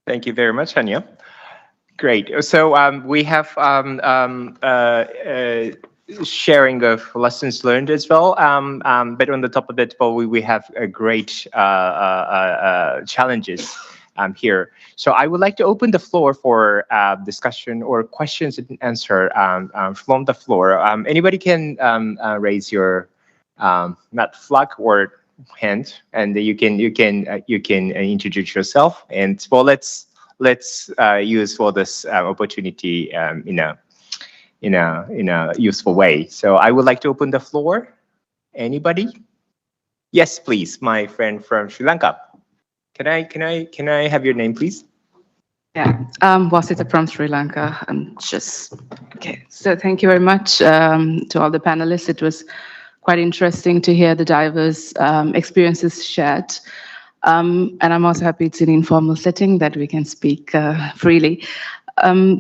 Thank you very much, Anya. Great. So we have sharing of lessons learned as well. But on the top of it, we have a great challenges here. So I would like to open the floor for discussion or questions and answer from the floor. Anybody can raise your not flag or hand, and you can introduce yourself. And well, let's use for this opportunity in a useful way. So I would like to open the floor. Anybody? Yes, please. My friend from Sri Lanka. Can I have your name, please? Yeah, Wasita from Sri Lanka. Okay. So thank you very much to all the panelists. It was quite interesting to hear the diverse experiences shared. And I'm also happy it's an informal setting that we can speak freely.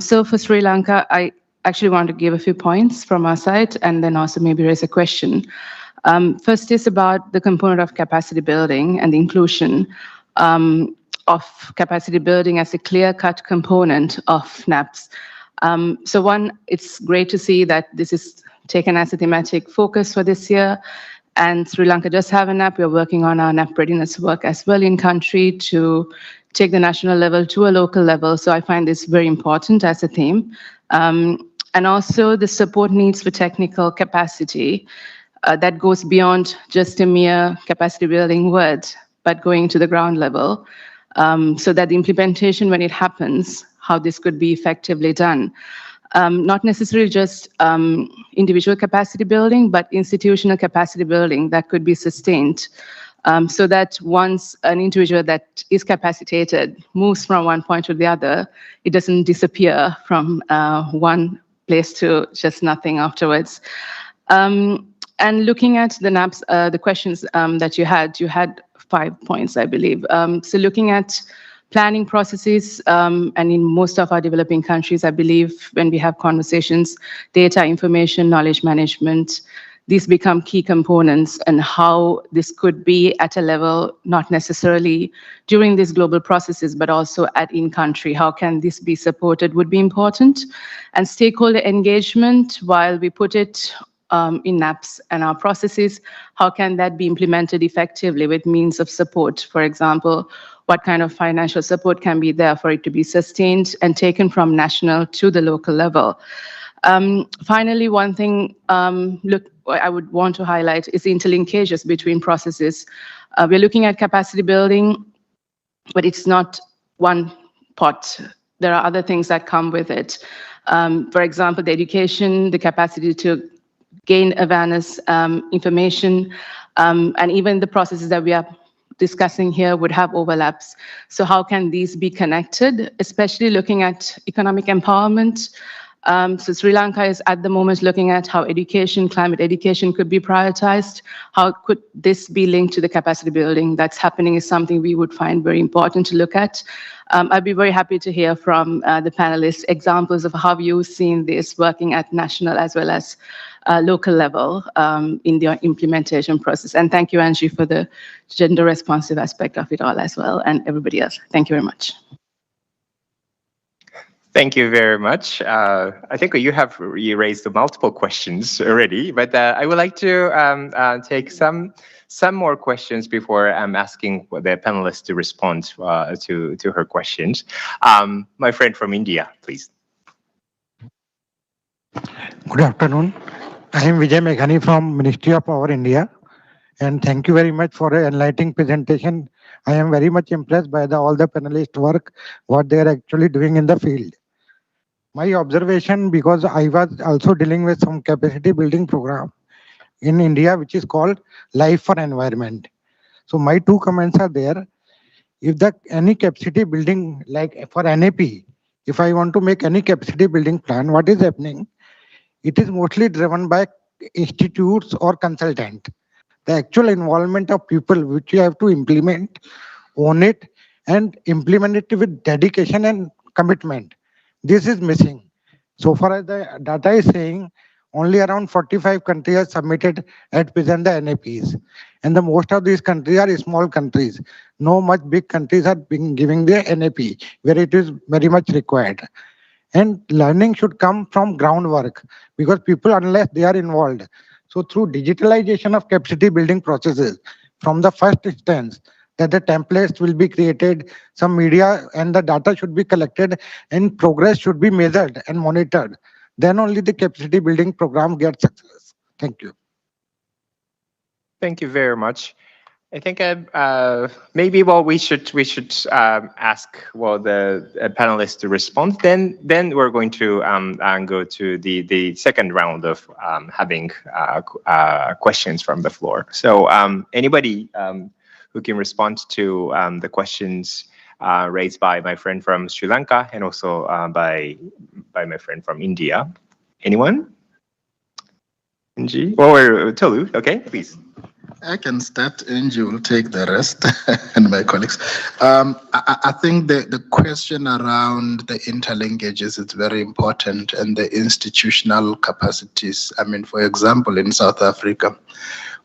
So for Sri Lanka, I actually want to give a few points from our side and then also maybe raise a question. First is about the component of capacity building and the inclusion of capacity building as a clear-cut component of NAPS. So one, it's great to see that this is taken as a thematic focus for this year. And Sri Lanka does have a NAP. We're working on our NAP readiness work as well in country to take the national level to a local level. So I find this very important as a theme. And also the support needs for technical capacity that goes beyond just a mere capacity building word, but going to the ground level so that the implementation, when it happens, how this could be effectively done. Not necessarily just individual capacity building, but institutional capacity building that could be sustained so that once an individual that is capacitated moves from one point to the other, it doesn't disappear from one place to just nothing afterwards. And looking at the NAPS, the questions that you had 5 points, I believe. So looking at planning processes, and in most of our developing countries, I believe when we have conversations, data, information, knowledge management, these become key components, and how this could be at a level, not necessarily during these global processes, but also at in-country. How can this be supported would be important. And stakeholder engagement, while we put it in NAPS and our processes, how can that be implemented effectively with means of support? For example, what kind of financial support can be there for it to be sustained and taken from national to the local level? Finally, one thing I would want to highlight is the interlinkages between processes. We're looking at capacity building, but it's not one pot. There are other things that come with it. For example, the education, the capacity to gain awareness, information, and even the processes that we are discussing here would have overlaps. So how can these be connected, especially looking at economic empowerment? So Sri Lanka is at the moment looking at how education, climate education could be prioritized. How could this be linked to the capacity building that's happening is something we would find very important to look at. I'd be very happy to hear from the panelists examples of how you've seen this working at national as well as local level in the implementation process. And thank you, Angie, for the gender responsive aspect of it all as well, and everybody else. Thank you very much. Thank you very much. I think you raised multiple questions already, but I would like to take some more questions before I'm asking the panelists to respond to her questions. My friend from India, please. Good afternoon. I am Vijay Meghani from Ministry of Power, India. And thank you very much for an enlightening presentation. I am very much impressed by all the panelists' work, what they are actually doing in the field. My observation, because I was also dealing with some capacity building program in India, which is called Life for Environment. So my two comments are there. If any capacity building, like for NAP, if I want to make any capacity building plan, what is happening? It is mostly driven by institutes or consultant. The actual involvement of people which you have to implement, own it, and implement it with dedication and commitment. This is missing. So far as the data is saying, only around 45 countries have submitted at present the NAPs. And the most of these countries are small countries. No much big countries are giving the NAP, where it is very much required. And learning should come from groundwork, because people, unless they are involved. So through digitalization of capacity building processes, from the first instance, that the templates will be created, some media and the data should be collected, and progress should be measured and monitored. Then only the capacity building program gets success. Thank you. Thank you very much. I think maybe we should ask the panelists to respond. Then we're going to go to the second round of having questions from the floor. So anybody who can respond to the questions raised by my friend from Sri Lanka and also by my friend from India. Anyone? Angie or Tolu? Okay, please. I can start, Angie will take the rest, and my colleagues. I think the question around the interlinkages is very important, and the institutional capacities. I mean, for example, in South Africa,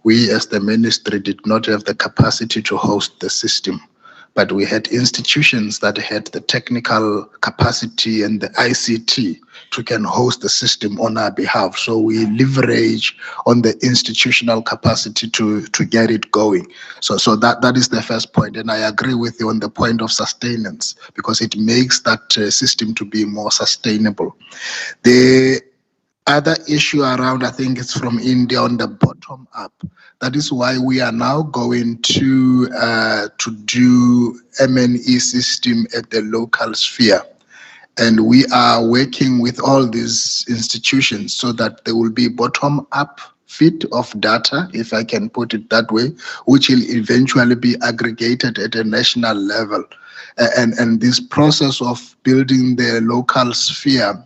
we as the ministry did not have the capacity to host the system, but we had institutions that had the technical capacity and the ICT to can host the system on our behalf. So we leverage on the institutional capacity to get it going. So that is the first point. And I agree with you on the point of sustenance, because it makes that system to be more sustainable. The other issue around, I think it's from India, on the bottom up. That is why we are now going to do M&E system at the local sphere. And we are working with all these institutions so that there will be bottom-up feed of data, if I can put it that way, which will eventually be aggregated at a national level. And this process of building the local sphere,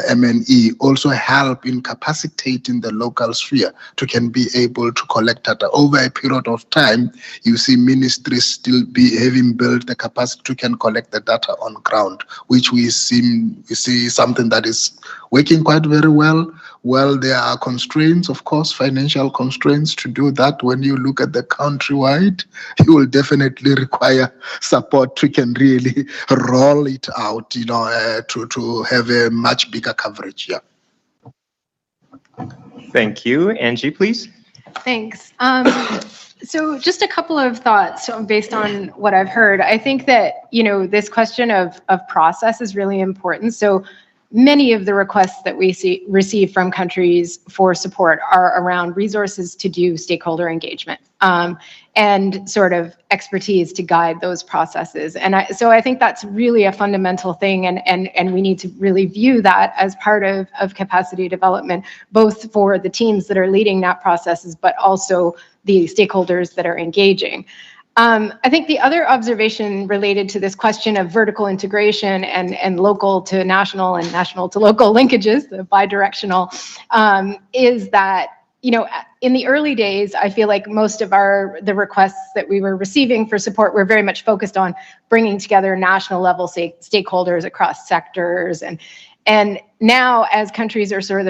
M&E, also help in capacitating the local sphere to can be able to collect data. Over a period of time, you see ministries still be having built the capacity to can collect the data on ground, which we see something that is working quite very well. Well, there are constraints, of course, financial constraints to do that. When you look at the countrywide, you will definitely require support to can really roll it out, to have a much bigger coverage. Yeah. Thank you. Angie, please. Thanks. So just a couple of thoughts based on what I've heard. I think that, this question of process is really important. So many of the requests that we receive from countries for support are around resources to do stakeholder engagement and sort of expertise to guide those processes. And so I think that's really a fundamental thing, and we need to really view that as part of capacity development, both for the teams that are leading that processes, but also the stakeholders that are engaging. I think the other observation related to this question of vertical integration and local to national and national to local linkages, the bidirectional, is that, in the early days, I feel like most of the requests that we were receiving for support were very much focused on bringing together national level stakeholders across sectors. And now, as countries are sort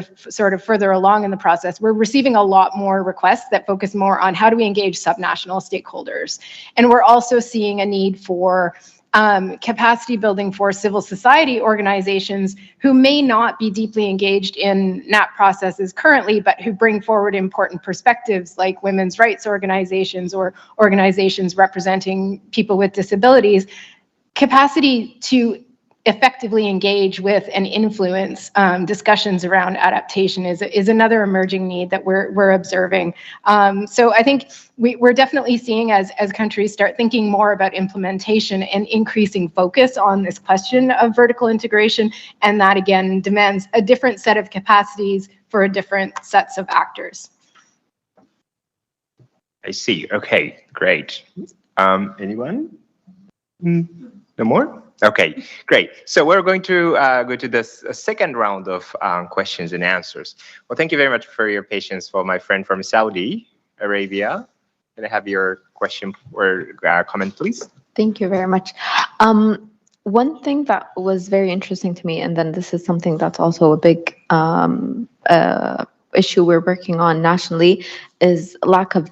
of further along in the process, we're receiving a lot more requests that focus more on how do we engage subnational stakeholders. And we're also seeing a need for capacity building for civil society organizations who may not be deeply engaged in NAP processes currently, but who bring forward important perspectives, like women's rights organizations or organizations representing people with disabilities. Capacity to effectively engage with and influence discussions around adaptation is another emerging need that we're observing. So I think we're definitely seeing, as countries start thinking more about implementation and increasing focus on this question of vertical integration, and that again demands a different set of capacities for different sets of actors. I see. Okay, great. Anyone? No more? Okay, great. So we're going to go to this second round of questions and answers. Well, thank you very much for your patience for my friend from Saudi Arabia. Can I have your question or comment, please? Thank you very much. One thing that was very interesting to me, and then this is something that's also a big issue we're working on nationally, is lack of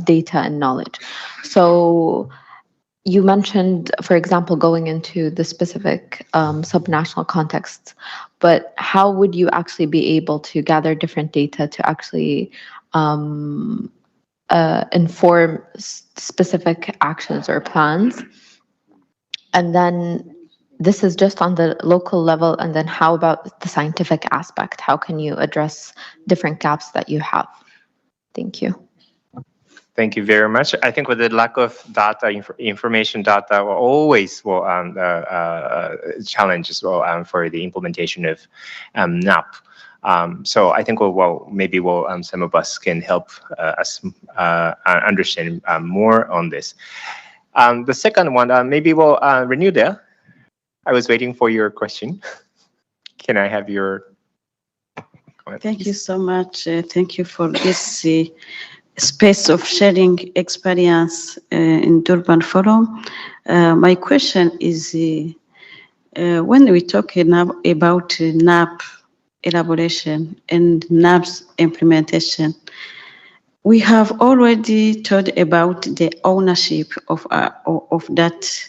data and knowledge. So you mentioned, for example, going into the specific subnational contexts, but how would you actually be able to gather different data to actually inform specific actions or plans? And then this is just on the local level, and then how about the scientific aspect? How can you address different gaps that you have? Thank you. Thank you very much. I think with the lack of data, information data, will always challenges for the implementation of NAP. So I think maybe some of us can help us understand more on this. The second one, maybe we'll renew there. I was waiting for your question. Can I have your comment? Thank you so much. Thank you for this space of sharing experience in Durban Forum. My question is, when we talk about NAP elaboration and NAP's implementation, we have already talked about the ownership of that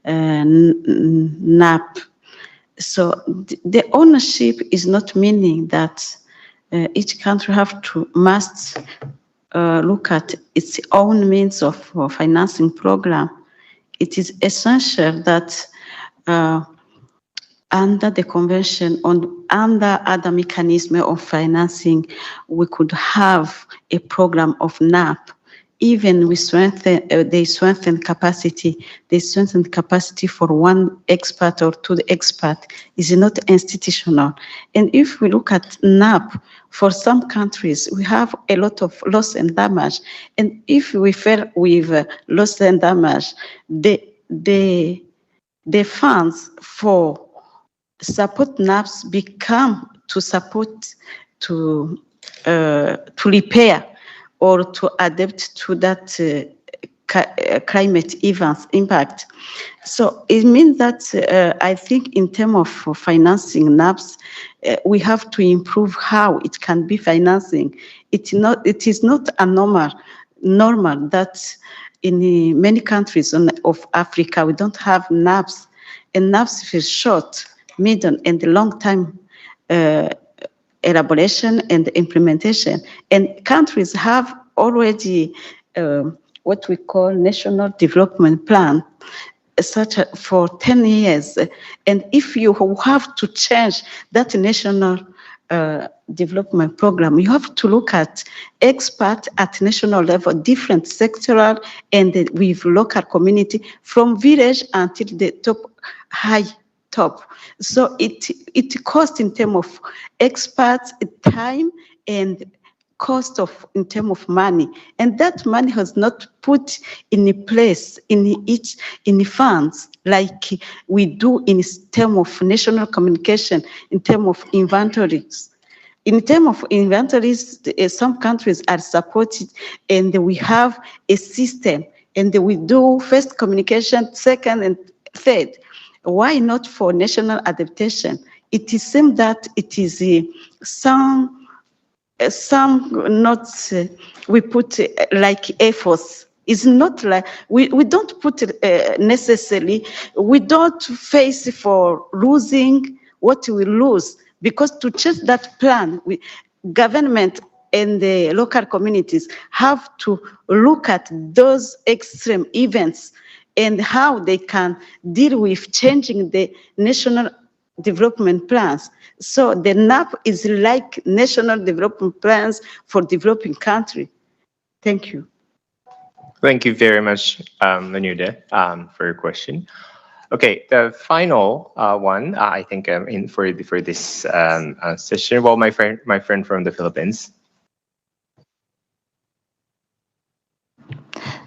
NAP. So the ownership is not meaning that each country must look at its own means of financing program. It is essential that under the convention, under other mechanism of financing, we could have a program of NAP. Even they strengthen capacity. They strengthen capacity for one expert or two expert is not institutional. And if we look at NAP, for some countries, we have a lot of loss and damage. And if we fail with loss and damage, the funds for support NAPs become to support to repair or to adapt to that climate events impact. So it means that I think in terms of financing NAPs, we have to improve how it can be financing. It is not a normal that in many countries of Africa we don't have NAPs, and NAPs is short, medium, and long time elaboration and implementation. And countries have already what we call national development plan, such for 10 years. And if you have to change that national development program, you have to look at experts at national level, different sectoral and with local community from village until the high top. So it costs in terms of experts, time, and cost in terms of money, and that money has not put in a place in funds like we do in terms of national communication, in terms of inventories. In terms of inventories, some countries are supported, and we have a system, and we do first communication, second and third. Why not for national adaptation? It is seems that it is some not we put like efforts. It's not like we don't put necessarily. We don't face for losing what we lose, because to change that plan, government and the local communities have to look at those extreme events and how they can deal with changing the national development plans. So the NAP is like national development plans for developing country. Thank you. Thank you very much, Manuda, for your question. Okay, the final one, I think, for this session. Well, my friend from the Philippines.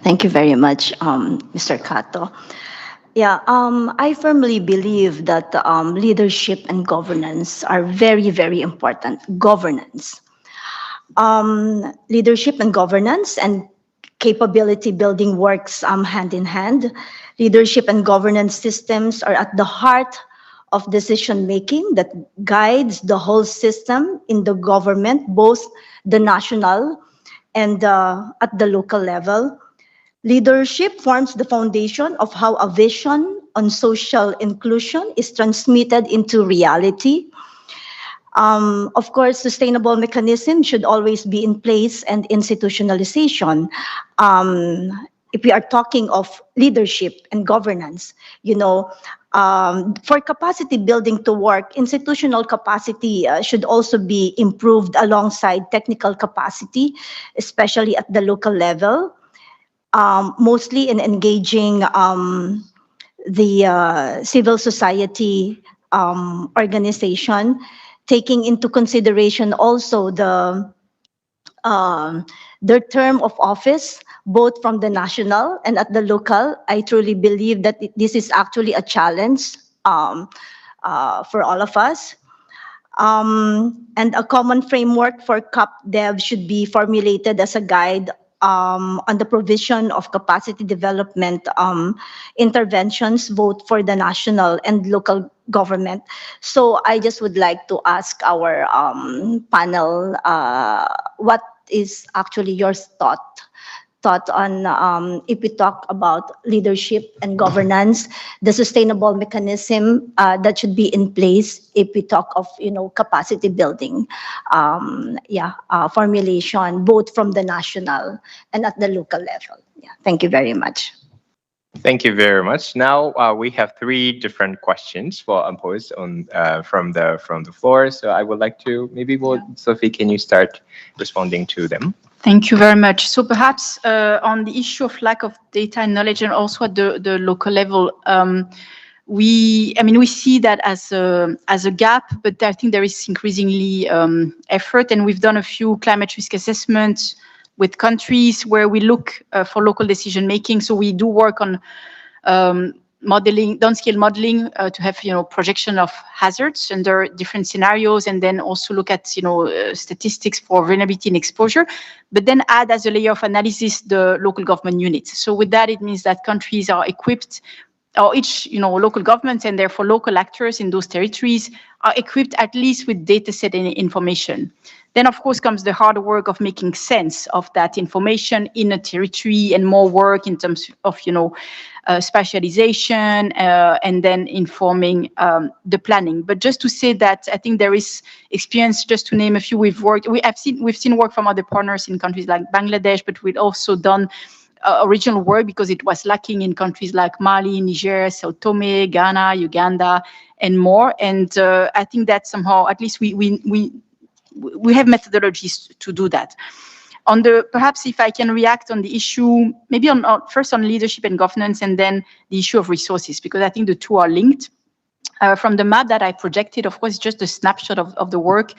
Thank you very much, Mr. Kato. Yeah, I firmly believe that leadership and governance are very, very important. Governance. Leadership and governance and capability building works hand in hand. Leadership and governance systems are at the heart of decision making that guides the whole system in the government, both the national and at the local level. Leadership forms the foundation of how a vision on social inclusion is transmitted into reality. Of course, sustainable mechanism should always be in place and institutionalization. If we are talking of leadership and governance, for capacity building to work, institutional capacity should also be improved alongside technical capacity, especially at the local level, mostly in engaging the civil society organization, taking into consideration also their term of office, both from the national and at the local. I truly believe that this is actually a challenge for all of us. And a common framework for CAP Dev should be formulated as a guide on the provision of capacity development interventions, both for the national and local government. So I just would like to ask our panel, what is actually your thought on if we talk about leadership and governance, the sustainable mechanism that should be in place if we talk of capacity building, formulation both from the national and at the local level. Yeah, thank you very much. Thank you very much. Now we have 3 different questions for posed on from the floor. So I would like to Sophie, can you start responding to them? Thank you very much. So perhaps on the issue of lack of data and knowledge, and also at the local level, we see that as a gap, but I think there is increasingly effort, and we've done a few climate risk assessments with countries where we look for local decision making. So we do work on modeling, downscale modeling, to have projection of hazards under different scenarios, and then also look at statistics for vulnerability and exposure, but then add as a layer of analysis the local government units. So with that, it means that countries are equipped, or each local governments and therefore local actors in those territories are equipped at least with data set and information. Then, of course, comes the hard work of making sense of that information in a territory, and more work in terms of, specialization, and then informing the planning. But just to say that I think there is experience, just to name a few, we've seen work from other partners in countries like Bangladesh, but we've also done original work because it was lacking in countries like Mali, Niger, Sao Tome, Ghana, Uganda, and more. And I think that somehow, at least we have methodologies to do that. Perhaps if I can react on the issue, maybe first on leadership and governance, and then the issue of resources, because I think the two are linked. From the map that I projected, of course, just a snapshot of the work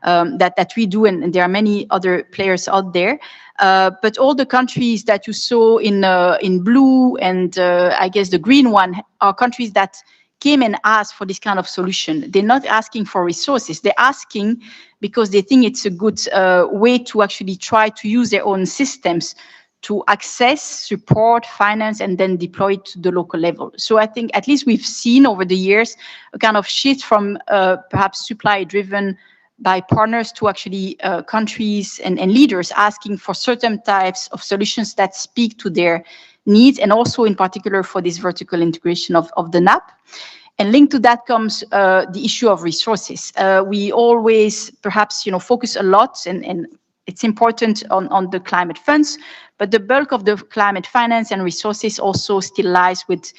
that we do, and there are many other players out there. But all the countries that you saw in blue and I guess the green one are countries that came and asked for this kind of solution. They're not asking for resources. They're asking because they think it's a good way to actually try to use their own systems to access, support, finance, and then deploy it to the local level. So I think at least we've seen over the years a kind of shift from perhaps supply-driven by partners to actually countries and leaders asking for certain types of solutions that speak to their needs, and also in particular for this vertical integration of the NAP. And linked to that comes the issue of resources. We always perhaps focus a lot, and it's important on the climate funds, but the bulk of the climate finance and resources also still lies with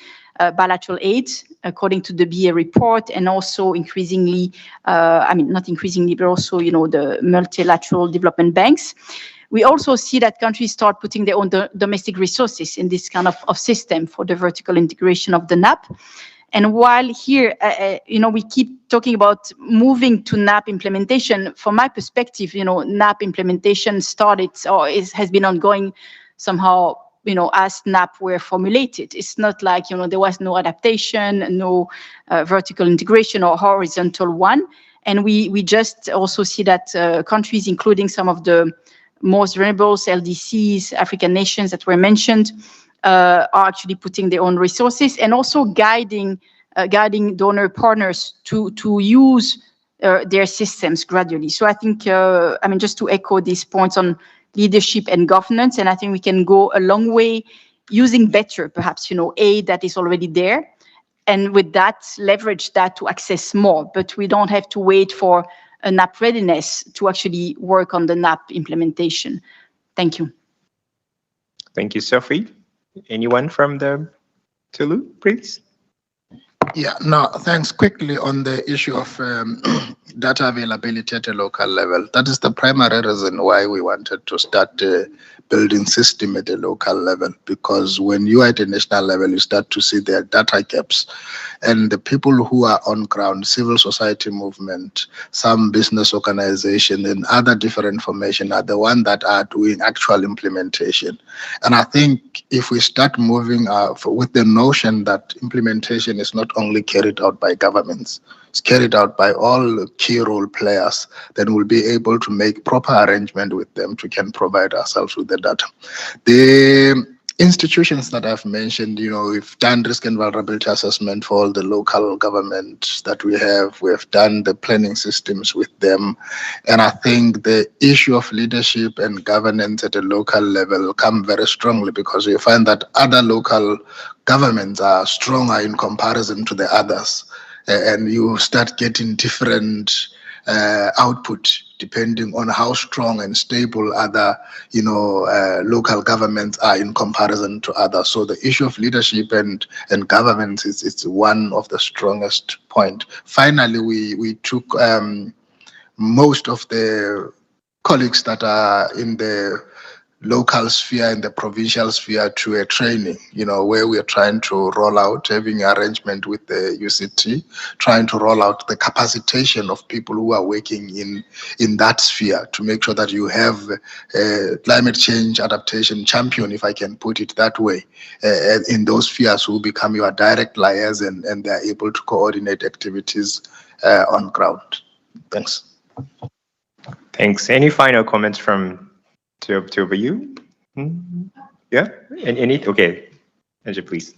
bilateral aid, according to the BA report, and also increasingly, not increasingly, but also, the multilateral development banks. We also see that countries start putting their own domestic resources in this kind of system for the vertical integration of the NAP. And while here, we keep talking about moving to NAP implementation, from my perspective, NAP implementation started or has been ongoing somehow as NAP were formulated. It's not like, there was no adaptation, no vertical integration or horizontal one. And we just also see that countries, including some of the most vulnerable LDCs, African nations that were mentioned, are actually putting their own resources and also guiding donor partners to use their systems gradually. So I think, just to echo these points on leadership and governance, and I think we can go a long way using better, perhaps, aid that is already there, and with that, leverage that to access more. But we don't have to wait for a NAP readiness to actually work on the NAP implementation. Thank you. Thank you, Sophie. Anyone from the Tulu, please? Yeah, no, thanks. Quickly on the issue of data availability at a local level. That is the primary reason why we wanted to start building system at a local level, because when you are at a national level, you start to see their data gaps. And the people who are on ground, civil society movement, some business organization, and other different formation are the ones that are doing actual implementation. And I think if we start moving with the notion that implementation is not only carried out by governments, it's carried out by all key role players, then we'll be able to make proper arrangement with them to can provide ourselves with the data. The institutions that I've mentioned, we've done risk and vulnerability assessment for all the local government that we have. We've done the planning systems with them. And I think the issue of leadership and governance at a local level come very strongly, because we find that other local governments are stronger in comparison to the others. And you start getting different output depending on how strong and stable other, local governments are in comparison to others. So the issue of leadership and governance is one of the strongest point. Finally, we took most of the colleagues that are in the local sphere and the provincial sphere to a training, where we are trying to roll out, having arrangement with the UCT, trying to roll out the capacitation of people who are working in that sphere to make sure that you have a climate change adaptation champion, if I can put it that way, in those spheres who become your direct liars and they are able to coordinate activities on ground. Thanks. Thanks. Any final comments from two of you? Yeah? Okay. Angela, please.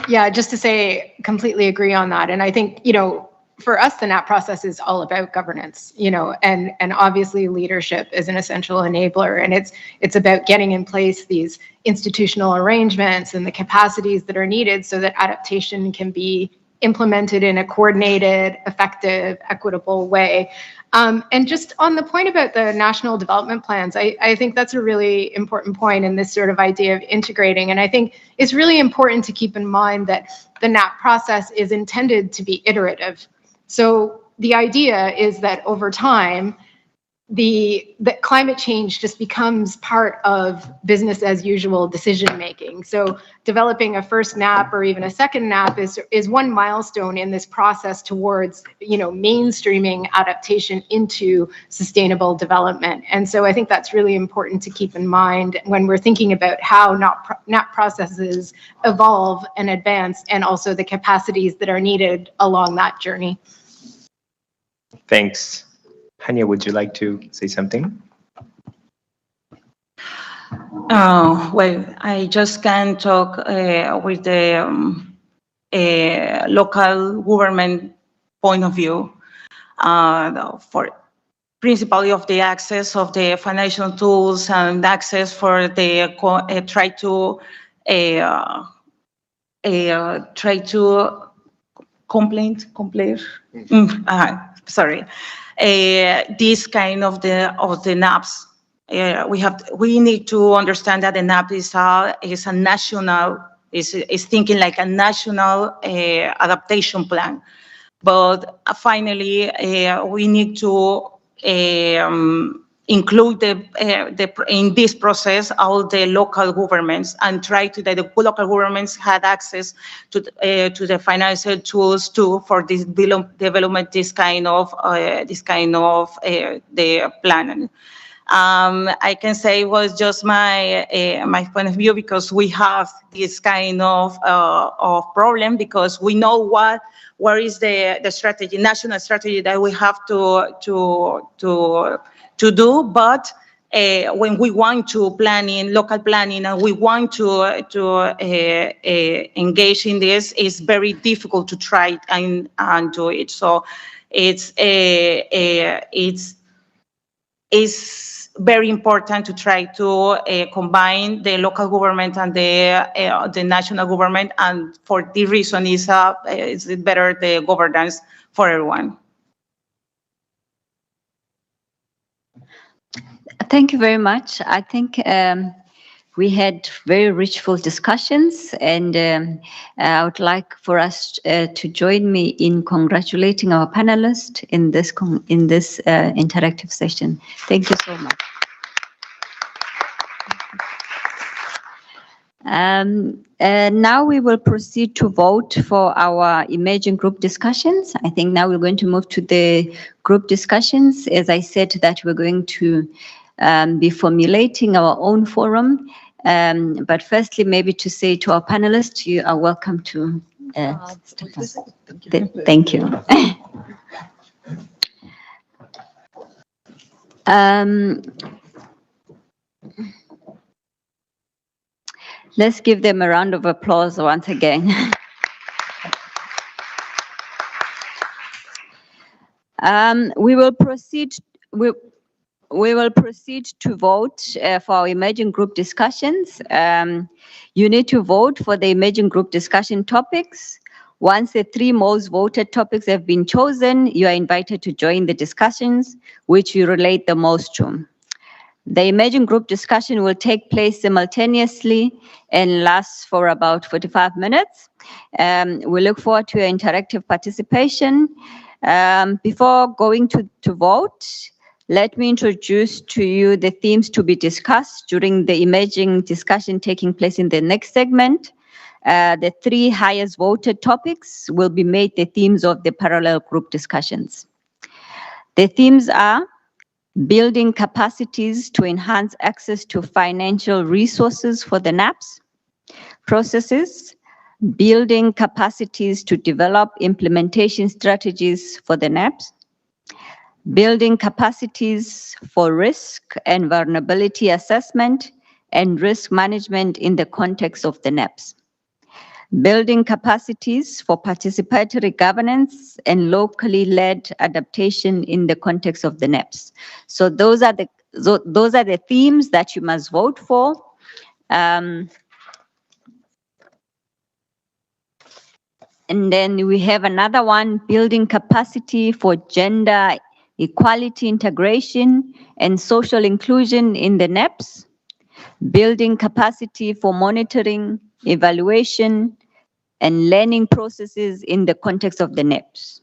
Yeah, just to say, completely agree on that. And I think, for us, the NAP process is all about governance, and obviously leadership is an essential enabler. And it's about getting in place these institutional arrangements and the capacities that are needed so that adaptation can be implemented in a coordinated, effective, equitable way. And just on the point about the national development plans, I think that's a really important point in this sort of idea of integrating. And I think it's really important to keep in mind that the NAP process is intended to be iterative. So the idea is that over time, that climate change just becomes part of business as usual decision making. So developing a first NAP or even a second NAP is one milestone in this process towards mainstreaming adaptation into sustainable development. And so I think that's really important to keep in mind when we're thinking about how NAP processes evolve and advance, and also the capacities that are needed along that journey. Thanks. Hania, would you like to say something? Well, I just can talk with the local government point of view for principally of the access of the financial tools and access for the try to sorry. This kind of the NAPs, we need to understand that the NAP is a national, is thinking like a national adaptation plan. But finally, we need to include in this process all the local governments and try to that the local governments had access to the financial tools too for this development, this kind of the plan. I can say it was just my my point of view, because we have this kind of problem, because we know where is the strategy, national strategy that we have to do, but when we want to planning, local planning, and we want to engage in this, it's very difficult to try and do it. So it's very important to try to combine the local government and the national government, and for this reason is better the governance for everyone. Thank you very much. I think we had very richful discussions, and I would like for us to join me in congratulating our panelists in this interactive session. Thank you so much. Now we will proceed to vote for our emerging group discussions. I think now we're going to move to the group discussions. As I said, that we're going to be formulating our own forum. But firstly, maybe to say to our panelists, you are welcome to step up. Thank you. Let's give them a round of applause once again. We will proceed. We will proceed to vote for our emerging group discussions. You need to vote for the emerging group discussion topics. Once the 3 most voted topics have been chosen, you are invited to join the discussions which you relate the most to. The emerging group discussion will take place simultaneously and lasts for about 45 minutes. We look forward to your interactive participation. Before going to vote, let me introduce to you the themes to be discussed during the emerging discussion taking place in the next segment. The 3 highest voted topics will be made the themes of the parallel group discussions. The themes are building capacities to enhance access to financial resources for the NAPS processes, building capacities to develop implementation strategies for the NAPS, building capacities for risk and vulnerability assessment and risk management in the context of the NAPS, building capacities for participatory governance and locally led adaptation in the context of the NAPS. So those are the themes that you must vote for. And then we have another one, building capacity for gender equality, integration, and social inclusion in the NAPS, building capacity for monitoring, evaluation, and learning processes in the context of the NAPS.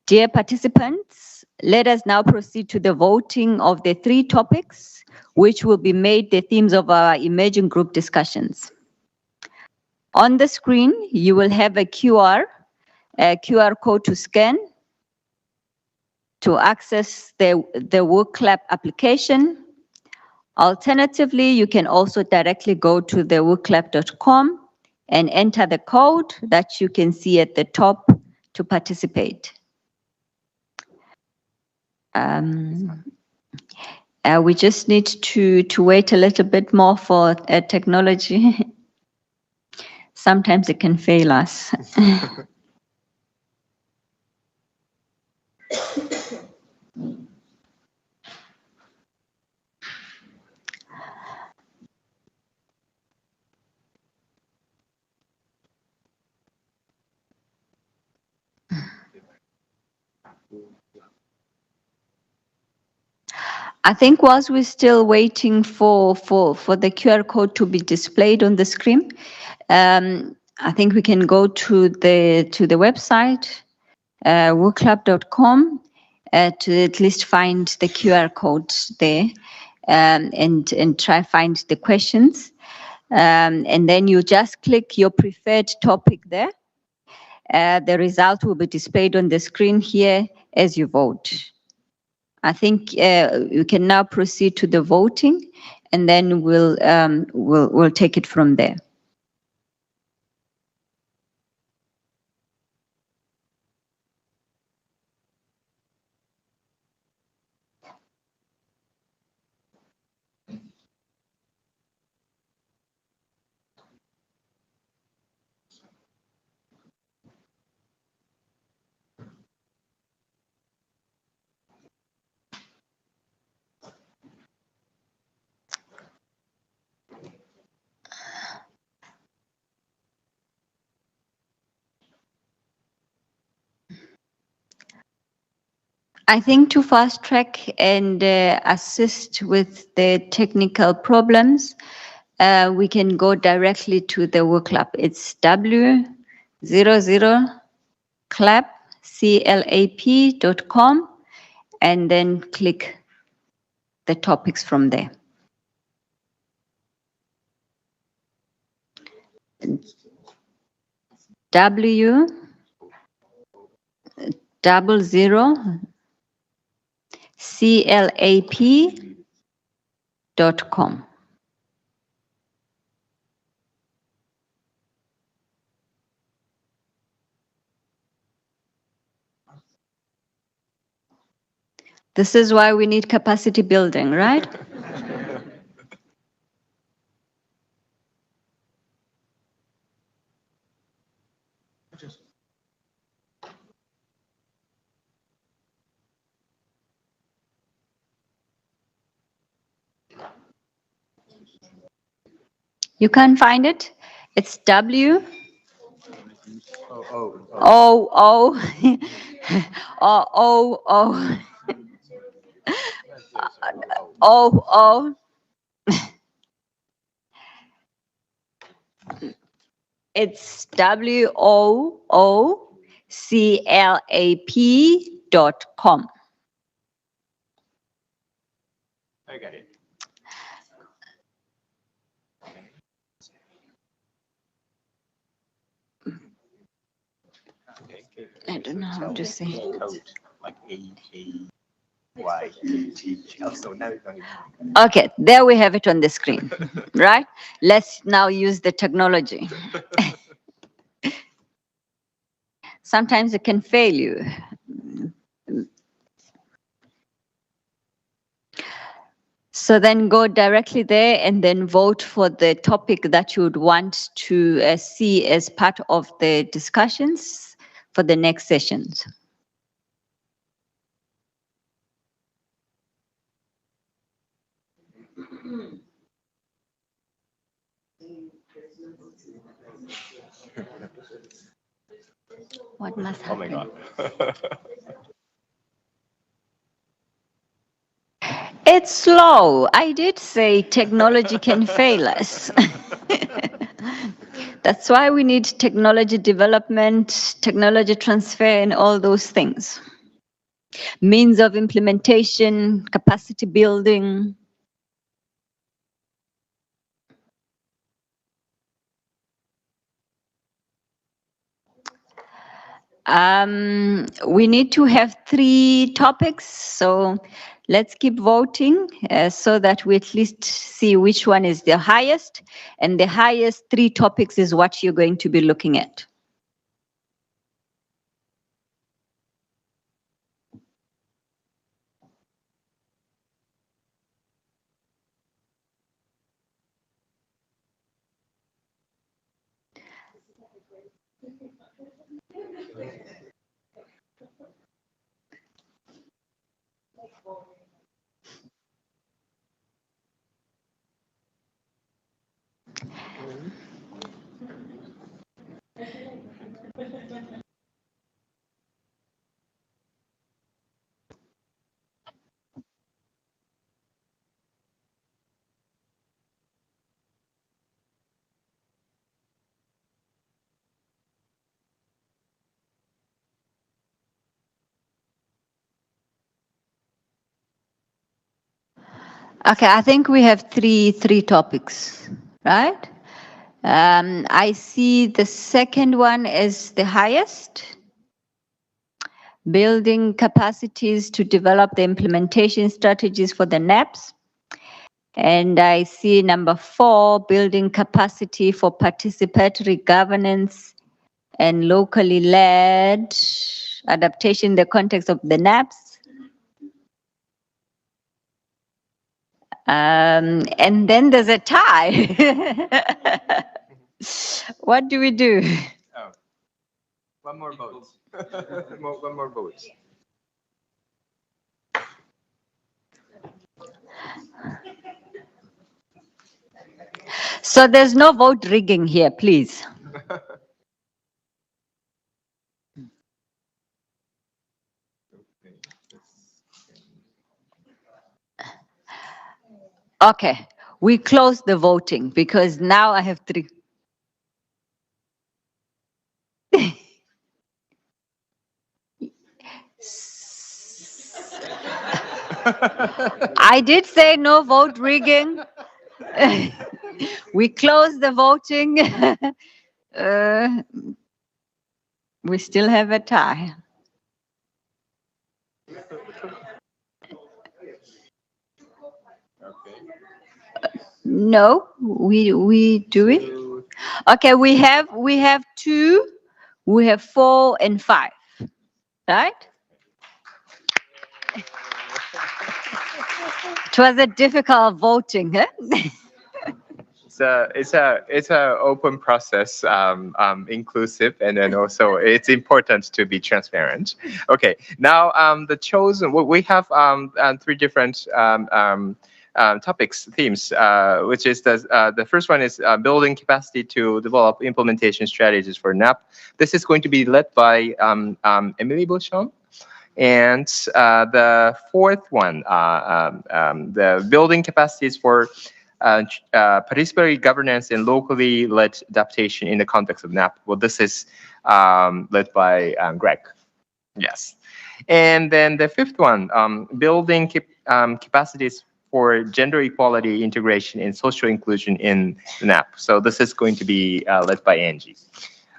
Dear participants, let us now proceed to the voting of the 3 topics, which will be made the themes of our emerging group discussions. On the screen, you will have a QR code to scan to access the WorkClap application. Alternatively, you can also directly go to the workclap.com and enter the code that you can see at the top to participate. We just need to wait a little bit more for technology. Sometimes it can fail us. I think whilst we're still waiting for the QR code to be displayed on the screen, I think we can go to the website, workclub.com, to at least find the QR code there, and try find the questions. And then you just click your preferred topic there. The result will be displayed on the screen here as you vote. I think we can now proceed to the voting, and then we'll take it from there. I think to fast track and assist with the technical problems, we can go directly to the work lab. It's w00clap.com and then click the topics from there. w00clap.com. This is why we need capacity building, right? You can't find it? It's W. O. It's WOOCLAP.com. I got it. I don't know how to say. Like AKYAT. So now it's only. Okay, there we have it on the screen, right? Let's now use the technology. Sometimes it can fail you. So then go directly there and then vote for the topic that you would want to see as part of the discussions for the next sessions. What must happen? Oh my God. It's slow. I did say technology can fail us. That's why we need technology development, technology transfer, and all those things. Means of implementation, capacity building. We need to have 3 topics, so let's keep voting so that we at least see which one is the highest, and the highest 3 topics is what you're going to be looking at. Okay, I think we have three topics, right? I see the second one is the highest. building capacities to develop the implementation strategies for the NAPs. And I see number 4, building capacity for participatory governance and locally led adaptation in the context of the NAPs. And then there's a tie. What do we do? Oh, one more vote. One more vote. So there's no vote rigging here, please. Okay, we close the voting because now I have 3. I did say no vote rigging. We close the voting. We still have a tie. No, we do it. Okay, we have 2, we have 4 and 5, right? It was a difficult voting, huh? It's a open process, inclusive, and then also it's important to be transparent. Okay, now the chosen, we have 3 different topics, themes, which is the first one is building capacity to develop implementation strategies for NAP. This is going to be led by Emily Beauchamp. And the 4th one, the building capacities for participatory governance and locally led adaptation in the context of NAP. Well, this is led by Greg. Yes. And then the 5th one, building capacities for gender equality, integration, and social inclusion in the NAP. So this is going to be led by Angie.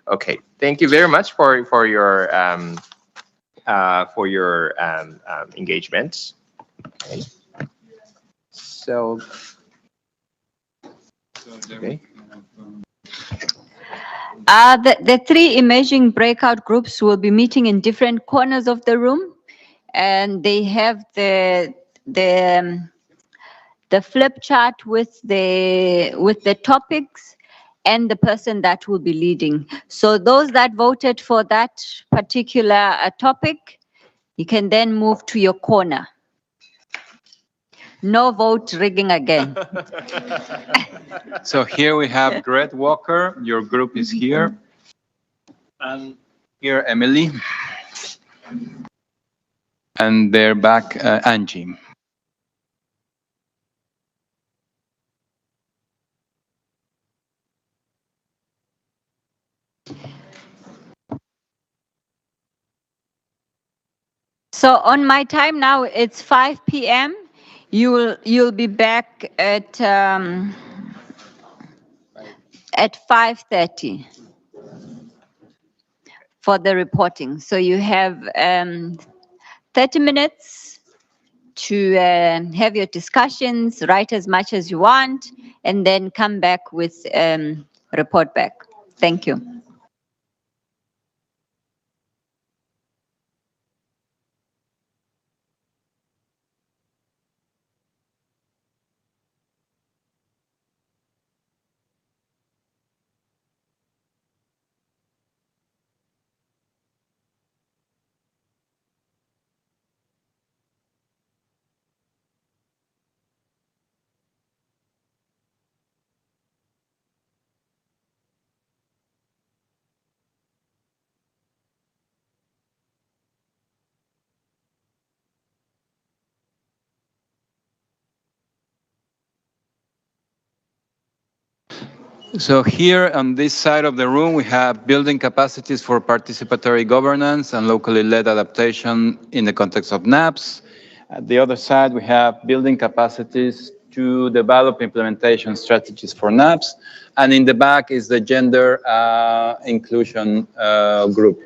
Okay, thank you very much for your engagement. Okay. So. Okay. The 3 emerging breakout groups will be meeting in different corners of the room, and they have the flip chart with the topics and the person that will be leading. So those that voted for that particular topic, you can then move to your corner. No vote rigging again. So here we have Greg Walker, your group is here. And here, Emily. And they're back, Angie. So on my time now, it's 5 p.m. You'll be back at 5:30 for the reporting. So you have 30 minutes to have your discussions, write as much as you want, and then come back with report back. Thank you. So here on this side of the room, we have building capacities for participatory governance and locally led adaptation in the context of NAPs. At the other side, we have building capacities to develop implementation strategies for NAPs. And in the back is the gender inclusion group.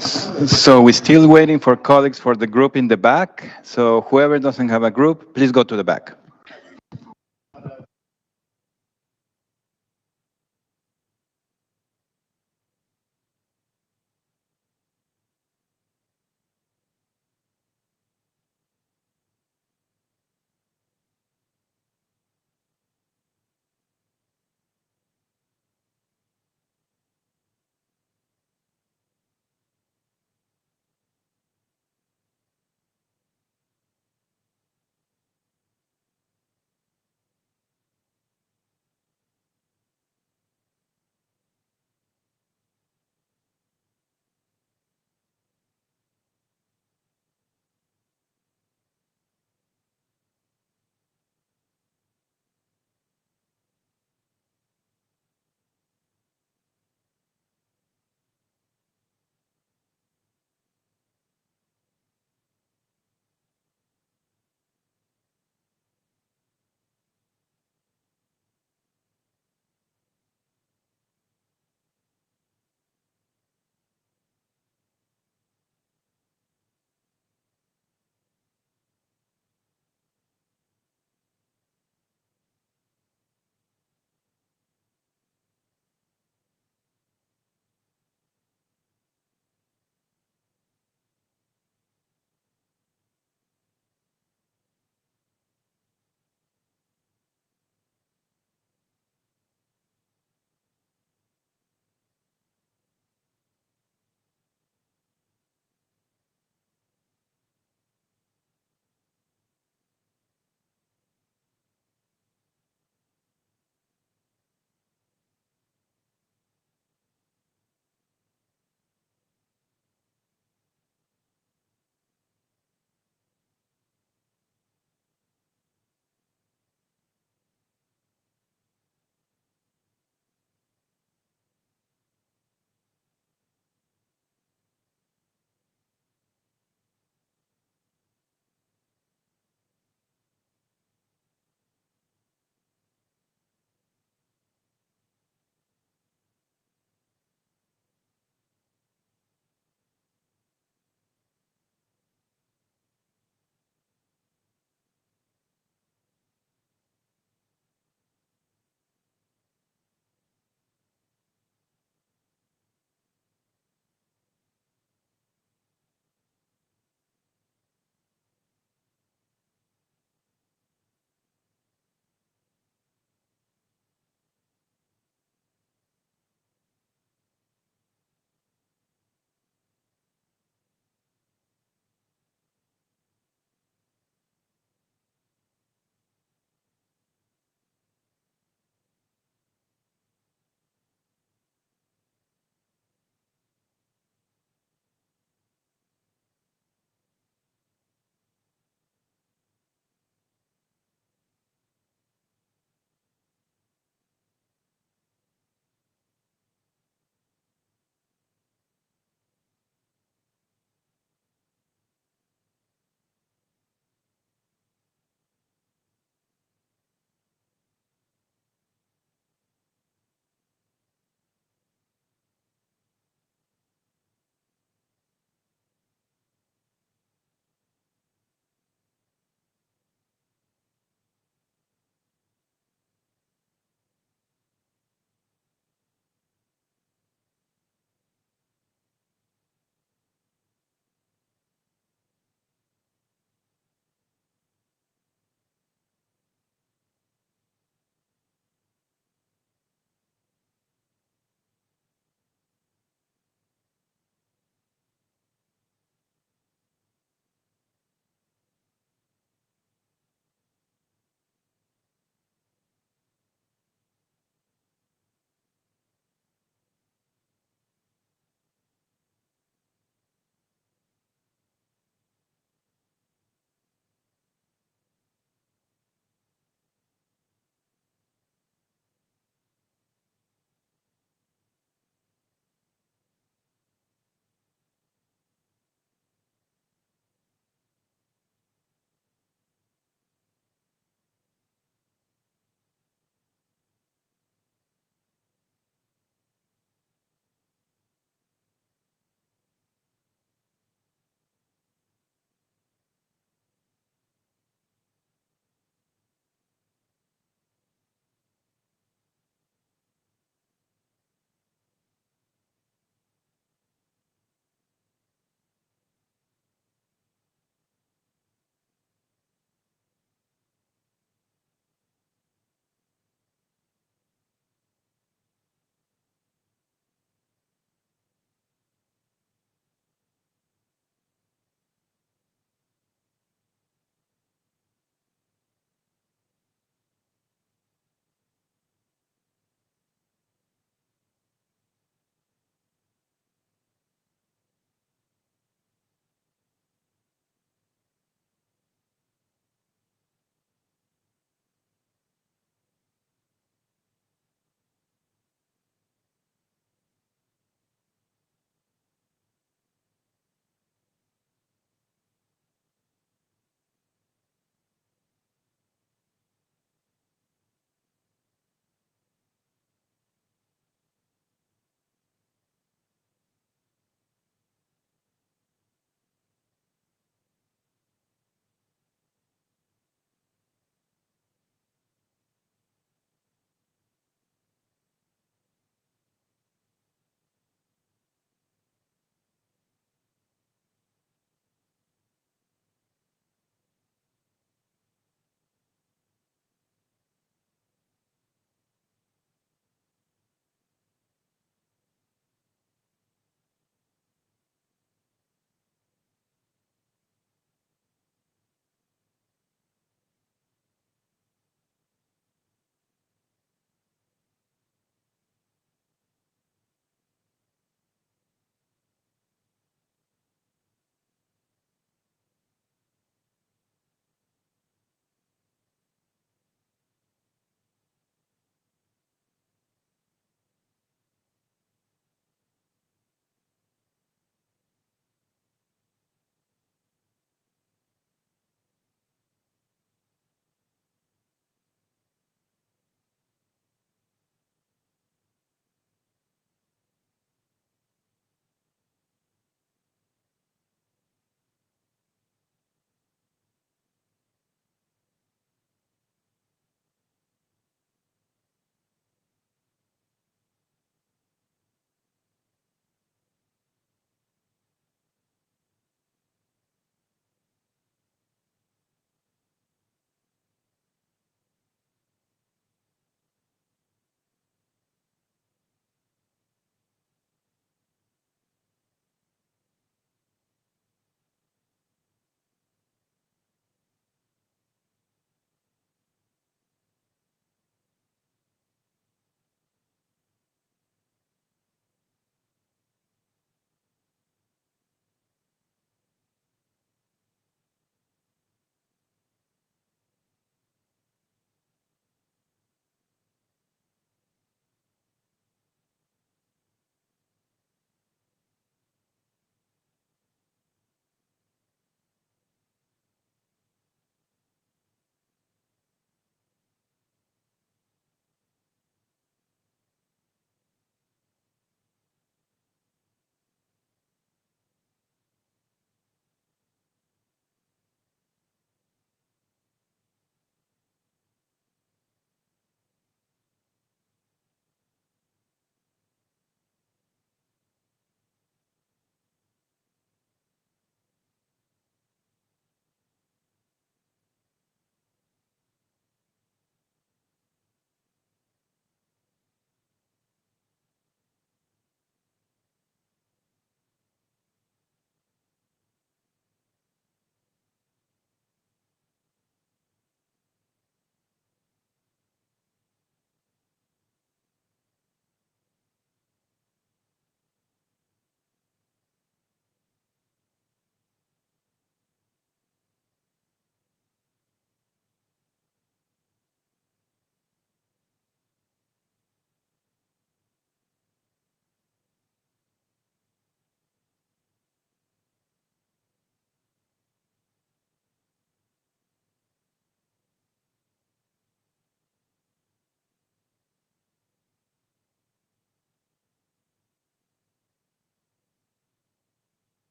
So we're still waiting for colleagues for the group in the back. So whoever doesn't have a group, please go to the back.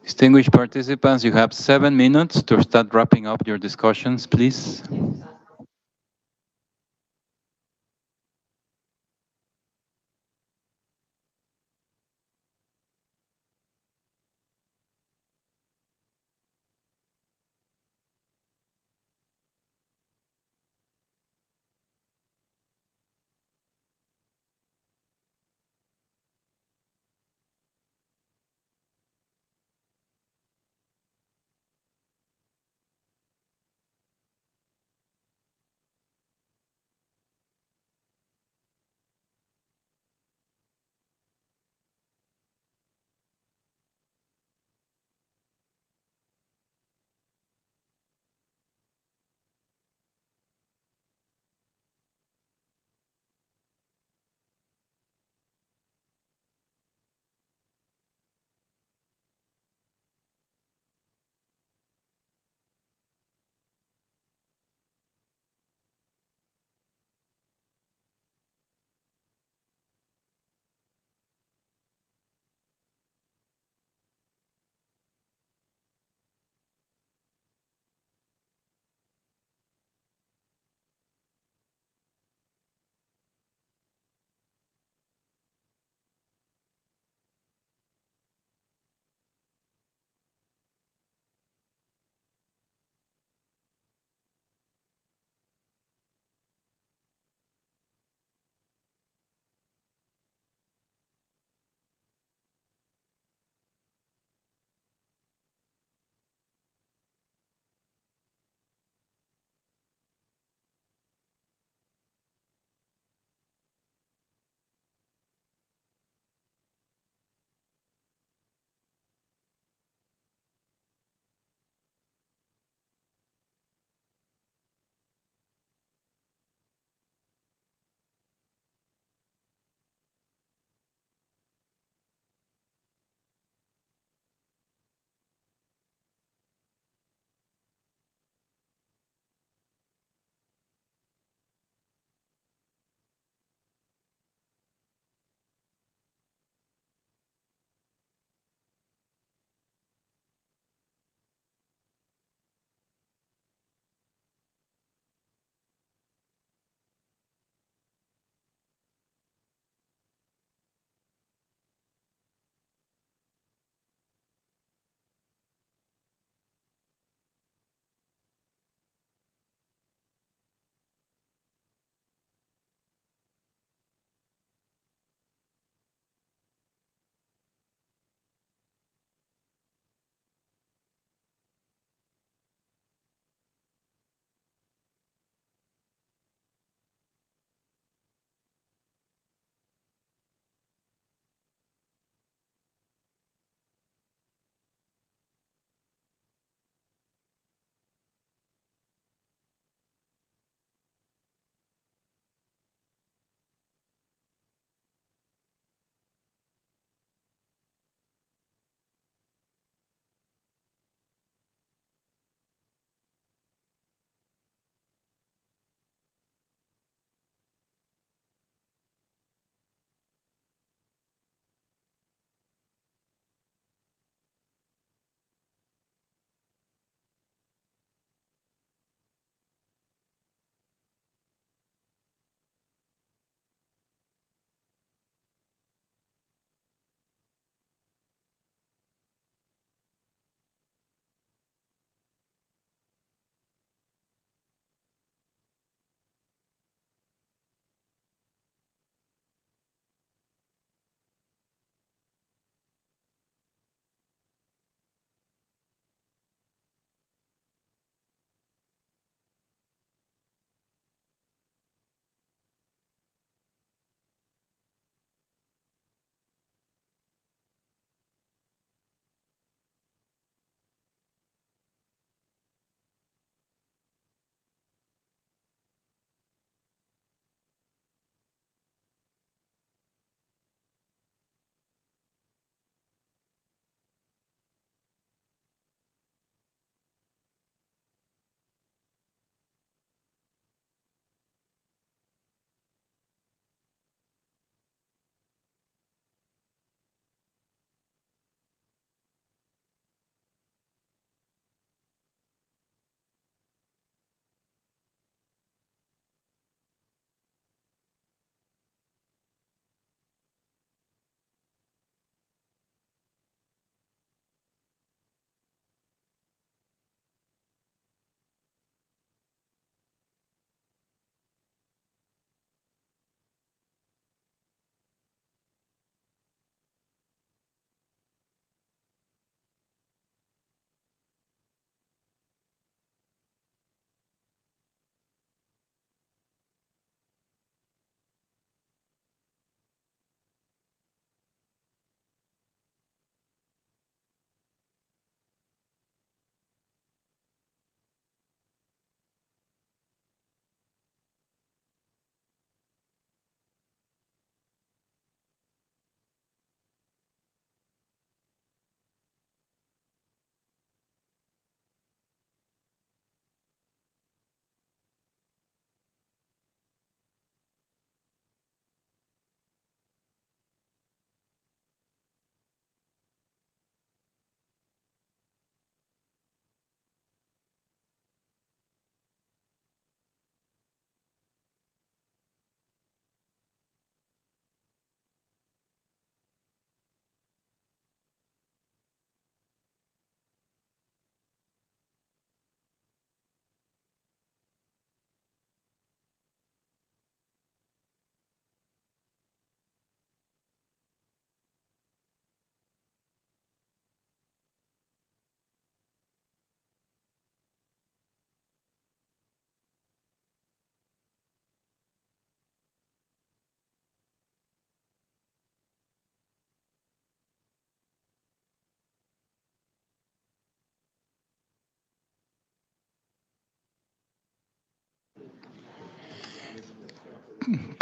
Distinguished participants, you have 7 minutes to start wrapping up your discussions, please.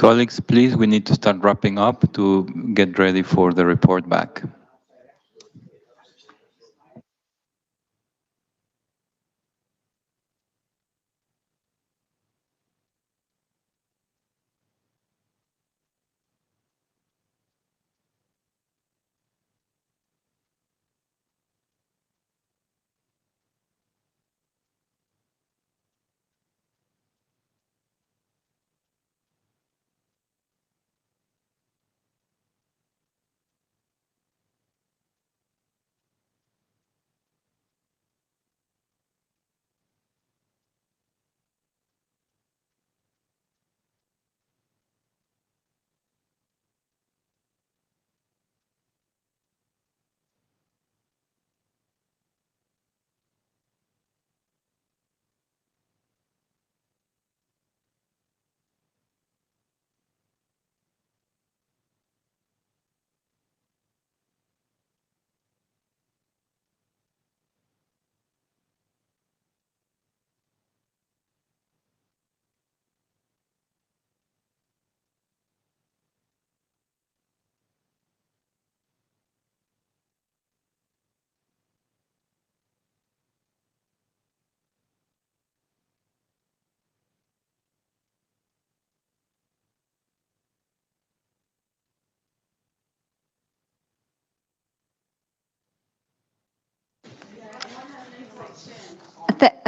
Colleagues, please, we need to start wrapping up to get ready for the report back.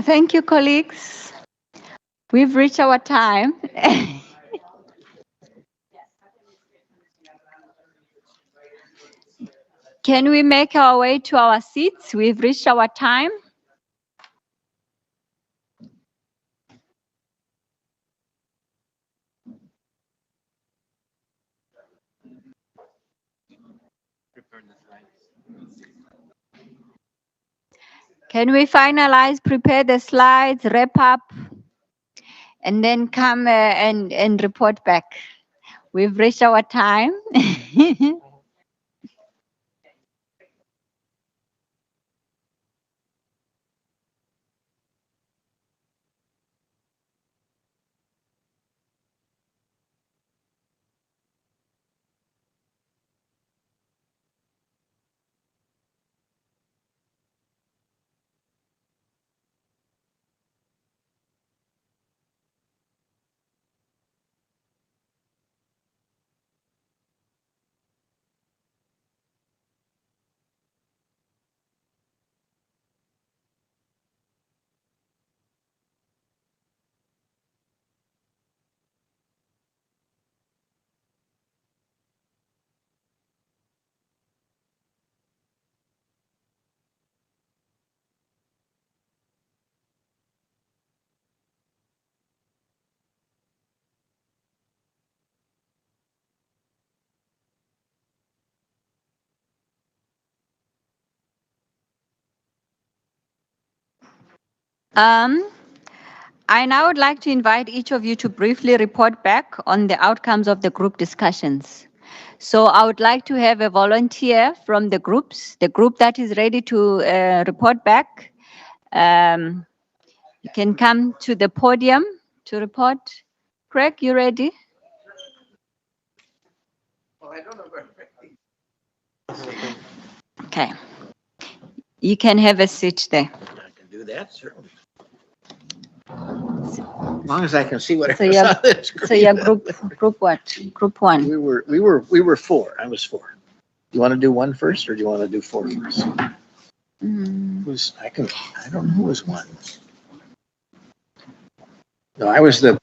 Thank you, colleagues. We've reached our time. Can we make our way to our seats? We've reached our time. Can we finalize, prepare the slides, wrap up, and then come and report back? We've reached our time. I now would like to invite each of you to briefly report back on the outcomes of the group discussions. So I would like to have a volunteer from the groups, the group that is ready to report back. You can come to the podium to report. Craig, you ready? Okay. You can have a seat there. I can do that, certainly. As long as I can see what So I you're, saw on the screen. so you're group what? Group one. We were four. I was four. Do you want to do one first, or do you want to do four first? I don't know who was one. No, I was the.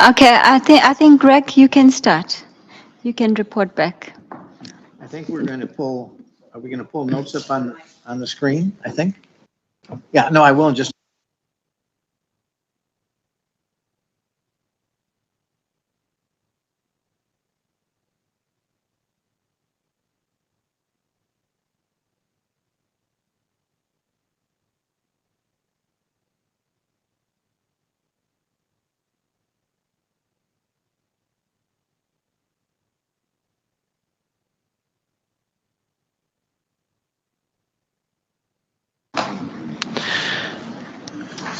Okay, I think Greg, you can start. You can report back. I think we're going to pull, are we going to pull notes up on the screen, I think? Yeah, no, I will just.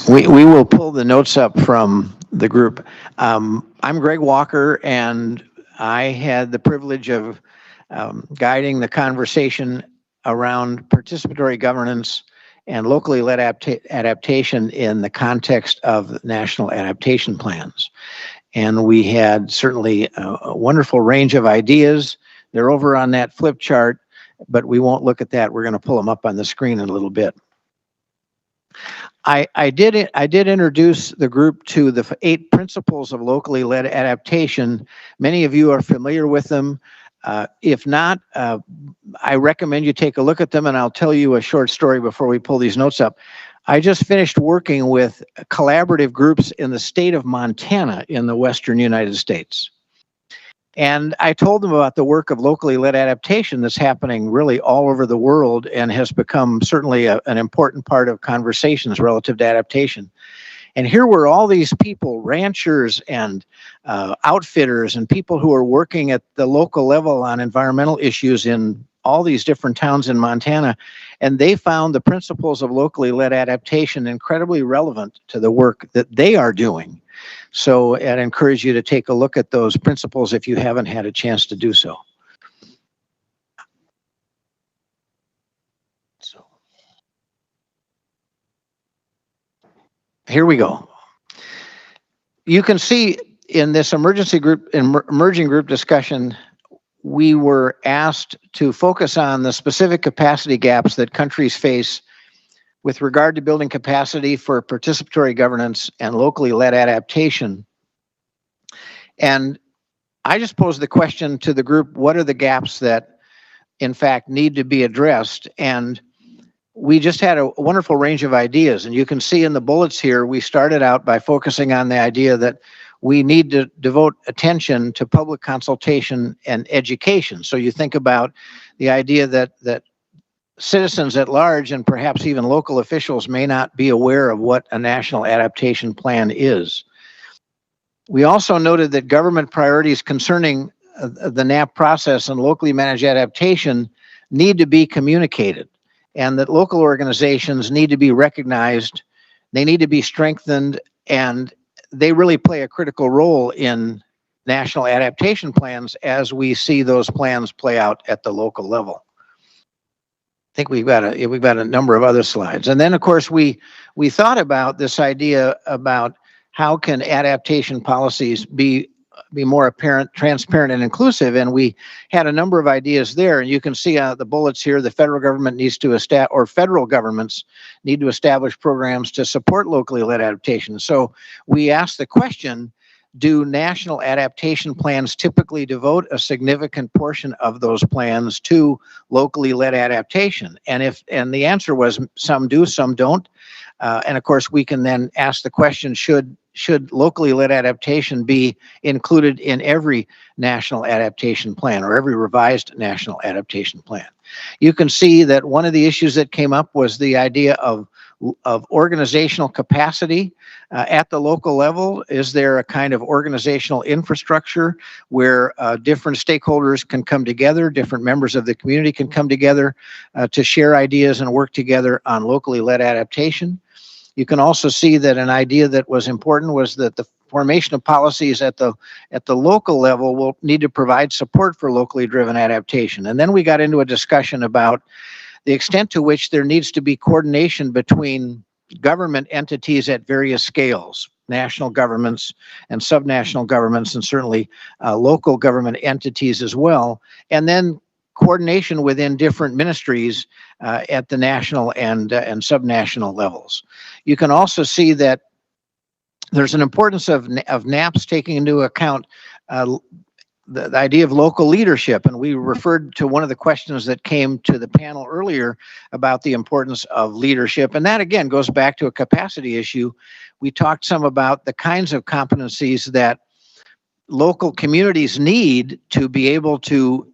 We will pull the notes up from the group. I'm Greg Walker, and I had the privilege of guiding the conversation around participatory governance and locally led adaptation in the context of national adaptation plans. And we had certainly a wonderful range of ideas. They're over on that flip chart, but we won't look at that. We're going to pull them up on the screen in a little bit. I did introduce the group to the 8 principles of locally led adaptation. Many of you are familiar with them. If not, I recommend you take a look at them, and I'll tell you a short story before we pull these notes up. I just finished working with collaborative groups in the state of Montana in the western United States. And I told them about the work of locally led adaptation that's happening really all over the world and has become certainly an important part of conversations relative to adaptation. And here were all these people, ranchers and outfitters and people who are working at the local level on environmental issues in all these different towns in Montana. And they found the principles of locally led adaptation incredibly relevant to the work that they are doing. So I'd encourage you to take a look at those principles if you haven't had a chance to do so. So here we go. You can see in this emerging group discussion, we were asked to focus on the specific capacity gaps that countries face with regard to building capacity for participatory governance and locally led adaptation. And I just posed the question to the group, what are the gaps that in fact need to be addressed? And we just had a wonderful range of ideas. And you can see in the bullets here, we started out by focusing on the idea that we need to devote attention to public consultation and education. So you think about the idea that citizens at large and perhaps even local officials may not be aware of what a national adaptation plan is. We also noted that government priorities concerning the NAP process and locally managed adaptation need to be communicated, and that local organizations need to be recognized, they need to be strengthened, and they really play a critical role in national adaptation plans as we see those plans play out at the local level. I think we've got a number of other slides. And then of course we thought about this idea about how can adaptation policies be more apparent, transparent, and inclusive, and we had a number of ideas there. And you can see the bullets here. The federal government needs to establish, or federal governments need to establish programs to support locally led adaptation. So we asked the question, do national adaptation plans typically devote a significant portion of those plans to locally led adaptation? And the answer was some do, some don't. And of course, we can then ask the question, should locally led adaptation be included in every national adaptation plan or every revised national adaptation plan? You can see that one of the issues that came up was the idea of organizational capacity at the local level. Is there a kind of organizational infrastructure where different stakeholders can come together, different members of the community can come together to share ideas and work together on locally led adaptation? You can also see that an idea that was important was that the formation of policies at the local level will need to provide support for locally driven adaptation. And then we got into a discussion about the extent to which there needs to be coordination between government entities at various scales, national governments and subnational governments, and certainly local government entities as well, and then coordination within different ministries at the national and subnational levels. You can also see that there's an importance of NAPs taking into account the idea of local leadership. And we referred to one of the questions that came to the panel earlier about the importance of leadership. And that again goes back to a capacity issue. We talked some about the kinds of competencies that local communities need to be able to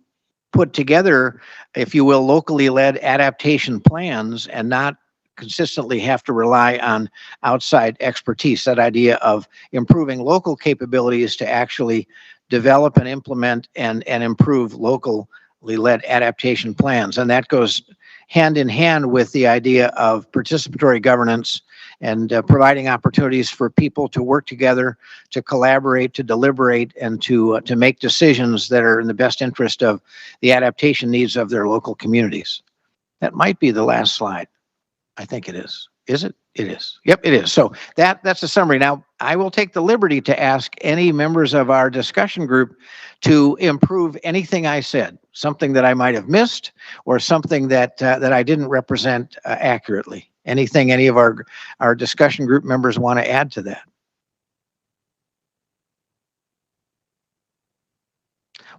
put together, if you will, locally led adaptation plans and not consistently have to rely on outside expertise. That idea of improving local capabilities to actually develop and implement and improve locally led adaptation plans. And that goes hand in hand with the idea of participatory governance and providing opportunities for people to work together, to collaborate, to deliberate, and to make decisions that are in the best interest of the adaptation needs of their local communities. That might be the last slide. I think it is. Is it? It is. Yep, it is. So that's a summary. Now, I will take the liberty to ask any members of our discussion group to improve anything I said, something that I might have missed or something that I didn't represent accurately. Anything any of our discussion group members want to add to that?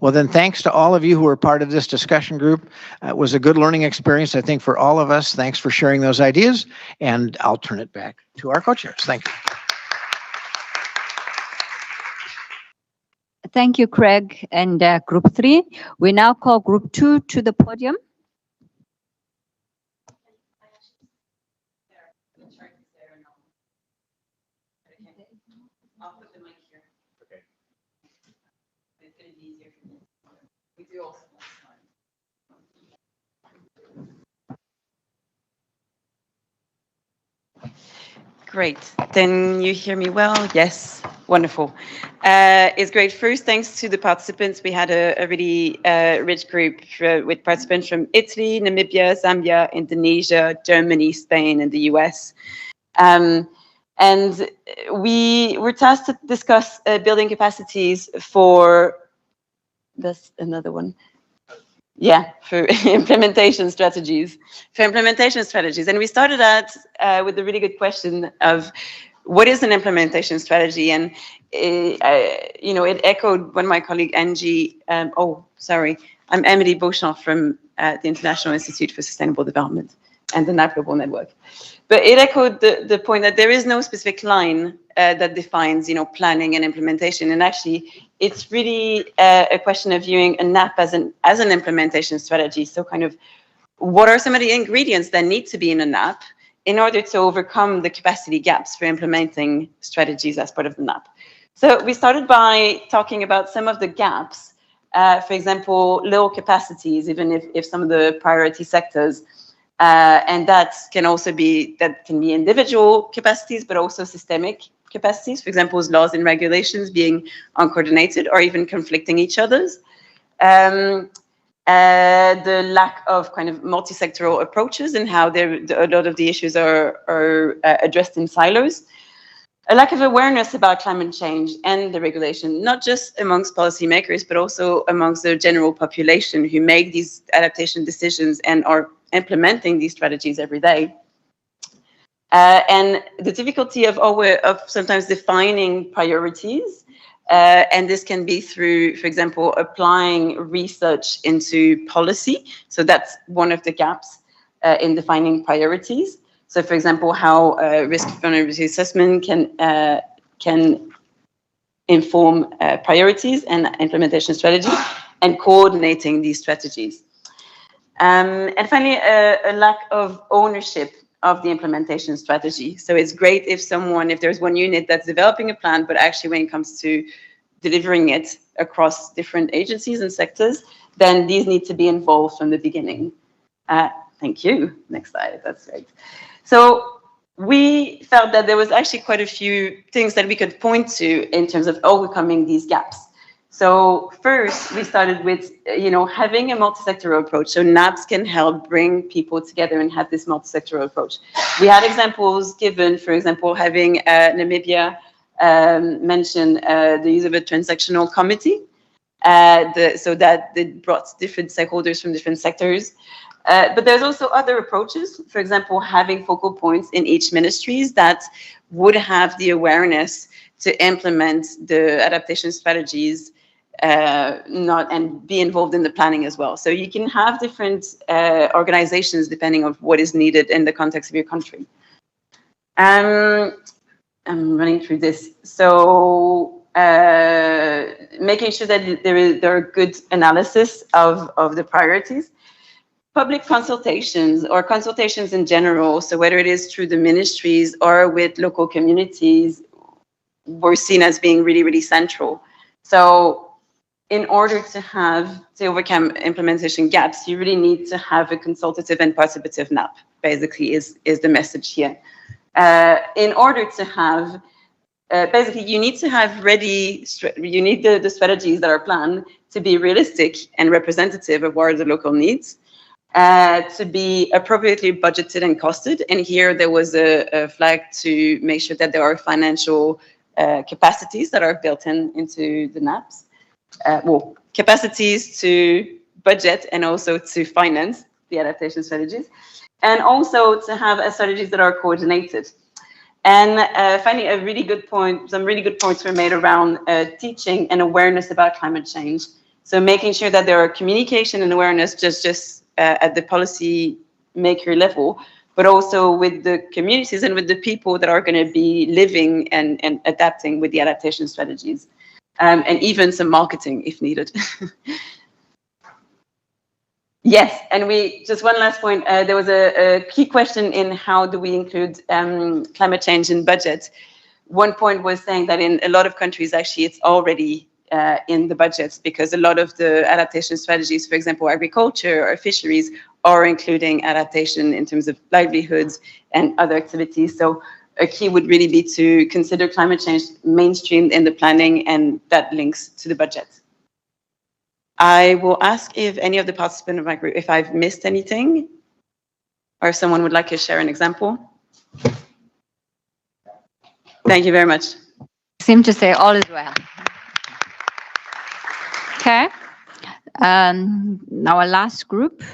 Well, then thanks to all of you who are part of this discussion group. It was a good learning experience, I think, for all of us. Thanks for sharing those ideas. And I'll turn it back to our co-chairs. Thank you. Thank you, Craig and Group 3. We now call Group 2 to the podium. Great. Then you hear me well? Yes. Wonderful. It's great. First, thanks to the participants. We had a really rich group with participants from Italy, Namibia, Zambia, Indonesia, Germany, Spain, and the US. And we were tasked to discuss building capacities for, that's another one. Yeah, for implementation strategies. And we started out with a really good question of what is an implementation strategy? And, it echoed when my colleague Angie, I'm Emily Beauchamp from the International Institute for Sustainable Development and the NAP Global Network. But it echoed the point that there is no specific line that defines, planning and implementation. And actually, it's really a question of viewing a NAP as an implementation strategy. So kind of what are some of the ingredients that need to be in a NAP in order to overcome the capacity gaps for implementing strategies as part of the NAP? So we started by talking about some of the gaps, for example, low capacities, even if some of the priority sectors, and that can be individual capacities, but also systemic capacities. For example, laws and regulations being uncoordinated or even conflicting each other's. The lack of kind of multi-sectoral approaches and how a lot of the issues are addressed in silos. A lack of awareness about climate change and the regulation, not just amongst policymakers, but also amongst the general population who make these adaptation decisions and are implementing these strategies every day. And the difficulty of sometimes defining priorities, and this can be through, for example, applying research into policy. So that's one of the gaps in defining priorities. So, for example, how risk vulnerability assessment can inform priorities and implementation strategy and coordinating these strategies. And finally, a lack of ownership of the implementation strategy. So it's great if there's one unit that's developing a plan, but actually when it comes to delivering it across different agencies and sectors, then these need to be involved from the beginning. Thank you. Next slide. That's great. So we felt that there was actually quite a few things that we could point to in terms of overcoming these gaps. So first, we started with, having a multi-sectoral approach. So NAPs can help bring people together and have this multi-sectoral approach. We had examples given, for example, having Namibia mention the use of a transactional committee, so that it brought different stakeholders from different sectors. But there's also other approaches, for example, having focal points in each ministries that would have the awareness to implement the adaptation strategies and be involved in the planning as well. So you can have different organizations depending on what is needed in the context of your country. I'm running through this. So making sure that there are good analysis of the priorities. Public consultations or consultations in general, so whether it is through the ministries or with local communities, were seen as being really, really central. So in order to overcome implementation gaps, you really need to have a consultative and participative NAP, basically is the message here. In order to have, basically you need to have ready, you need the strategies that are planned to be realistic and representative of what are the local needs. To be appropriately budgeted and costed. And here there was a flag to make sure that there are financial capacities that are built into the NAPs. Well, capacities to budget and also to finance the adaptation strategies. And also to have strategies that are coordinated. And finally, a really good point, some really good points were made around teaching and awareness about climate change. So making sure that there are communication and awareness just at the policy maker level, but also with the communities and with the people that are going to be living and adapting with the adaptation strategies, and even some marketing if needed. Yes, and just one last point, there was a key question in how do we include climate change in budget. One point was saying that in a lot of countries, actually, it's already in the budgets, because a lot of the adaptation strategies, for example, agriculture or fisheries, are including adaptation in terms of livelihoods and other activities. So a key would really be to consider climate change mainstreamed in the planning, and that links to the budget. I will ask if any of the participants of my group, if I've missed anything, or if someone would like to share an example. Thank you very much. Seem to say all is well. Okay, our last group.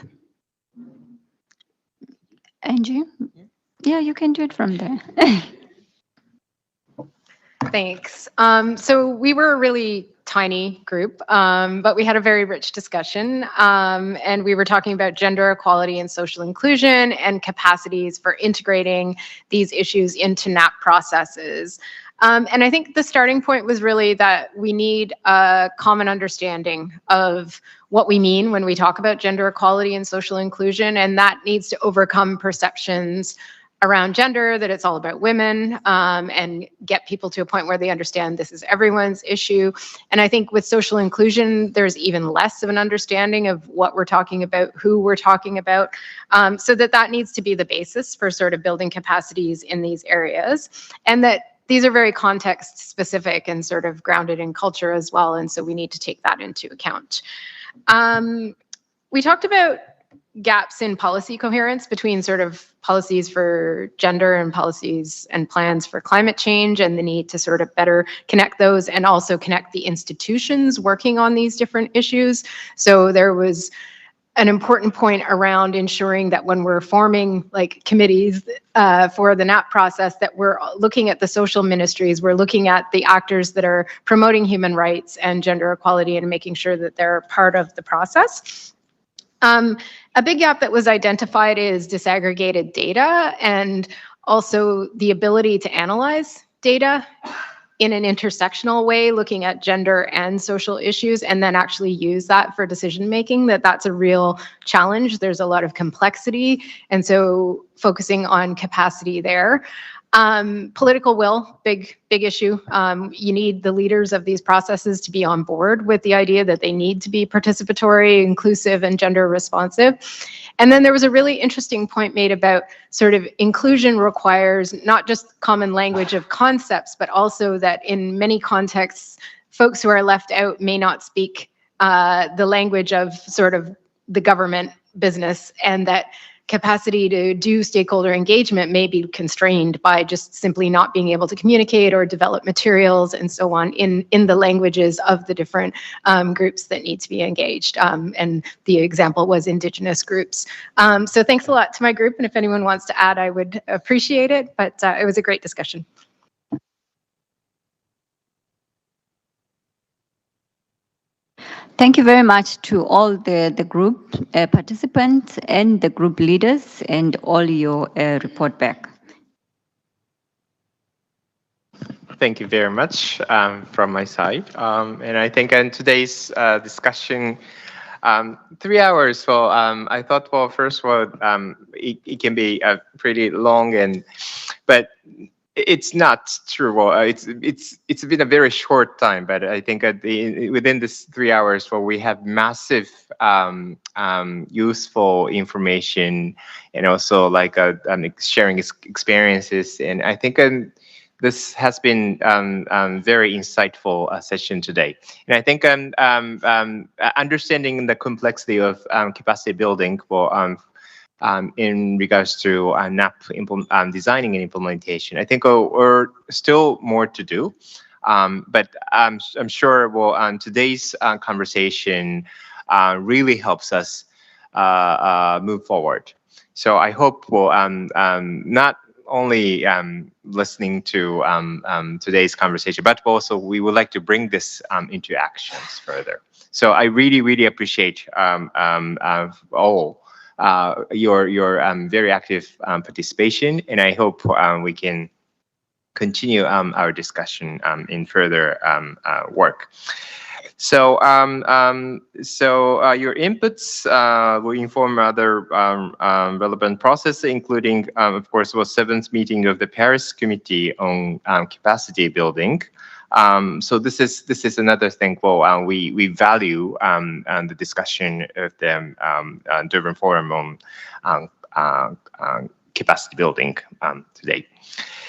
Angie? Yeah, you can do it from there. Thanks. So we were a really tiny group, but we had a very rich discussion, and we were talking about gender equality and social inclusion and capacities for integrating these issues into NAP processes. And I think the starting point was really that we need a common understanding of what we mean when we talk about gender equality and social inclusion, and that needs to overcome perceptions around gender, that it's all about women, and get people to a point where they understand this is everyone's issue. And I think with social inclusion, there's even less of an understanding of what we're talking about, who we're talking about, so that needs to be the basis for sort of building capacities in these areas. And that these are very context specific and sort of grounded in culture as well. And so we need to take that into account. We talked about gaps in policy coherence between sort of policies for gender and policies and plans for climate change, and the need to sort of better connect those and also connect the institutions working on these different issues. So there was an important point around ensuring that when we're forming like committees for the NAP process, that we're looking at the social ministries, we're looking at the actors that are promoting human rights and gender equality and making sure that they're part of the process. A big gap that was identified is disaggregated data, and also the ability to analyze data in an intersectional way, looking at gender and social issues, and then actually use that for decision making. That's a real challenge. There's a lot of complexity, and so focusing on capacity there. Political will, big issue. You need the leaders of these processes to be on board with the idea that they need to be participatory, inclusive, and gender responsive. And then there was a really interesting point made about sort of inclusion requires not just common language of concepts, but also that in many contexts, folks who are left out may not speak the language of sort of the government business, and that capacity to do stakeholder engagement may be constrained by just simply not being able to communicate or develop materials and so on in the languages of the different groups that need to be engaged. And the example was Indigenous groups. So thanks a lot to my group, and if anyone wants to add, I would appreciate it, but it was a great discussion. Thank you very much to all the group participants and the group leaders and all your report back. Thank you very much from my side. And I think in today's discussion, 3 hours. Well, I thought, well, first of all, it can be pretty long, but it's not true. Well, it's been a very short time, but I think within this 3 hours, well, we have massive useful information and also like sharing experiences. And I think this has been very insightful session today. And I think understanding the complexity of capacity building for in regards to NAP designing and implementation, I think we're still more to do. But I'm sure today's conversation really helps us move forward. So I hope not only listening to today's conversation, but also we would like to bring this into actions further. So I really, really appreciate all your very active participation, and I hope we can continue our discussion in further work. So, your inputs will inform other relevant processes, including, of course, the 7th meeting of the Paris Committee on Capacity Building. So this is another thing. Well, we value the discussion of the Durban Forum on capacity building today.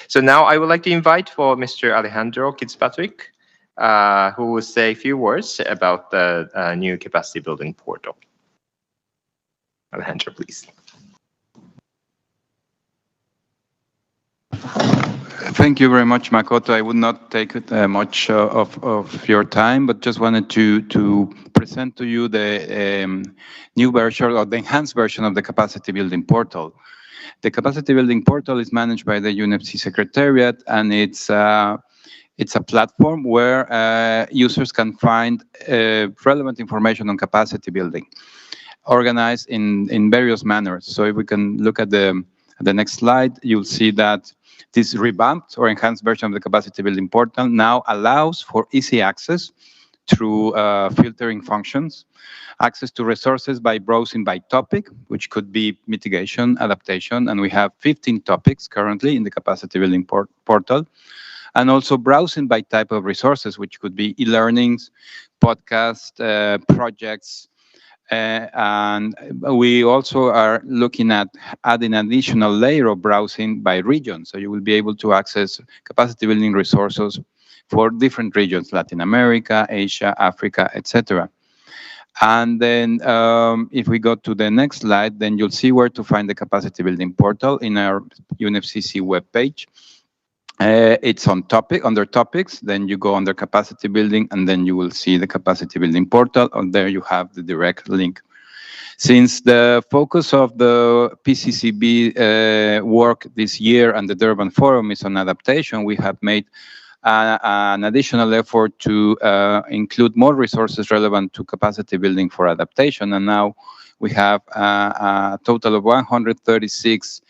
So now I would like to invite for Mr. Alejandro Fitzpatrick, who will say a few words about the new capacity building portal. Alejandro, please. Thank you very much, Makoto. I would not take much of your time, but just wanted to present to you the new version or the enhanced version of the capacity building portal. The capacity building portal is managed by the UNFC Secretariat, and it's a platform where users can find relevant information on capacity building, organized in various manners. So if we can look at the next slide, you'll see that this revamped or enhanced version of the capacity building portal now allows for easy access through filtering functions, access to resources by browsing by topic, which could be mitigation, adaptation, and we have 15 topics currently in the capacity building portal, and also browsing by type of resources, which could be e-learnings, podcasts, projects, and we also are looking at adding an additional layer of browsing by region. So you will be able to access capacity building resources for different regions, Latin America, Asia, Africa, etc. And then if we go to the next slide, then you'll see where to find the capacity building portal in our UNFCCC webpage. It's on under topics, then you go under capacity building, and then you will see the capacity building portal, and there you have the direct link. Since the focus of the PCCB work this year and the Durban Forum is on adaptation, we have made an additional effort to include more resources relevant to capacity building for adaptation, and now we have a total of 136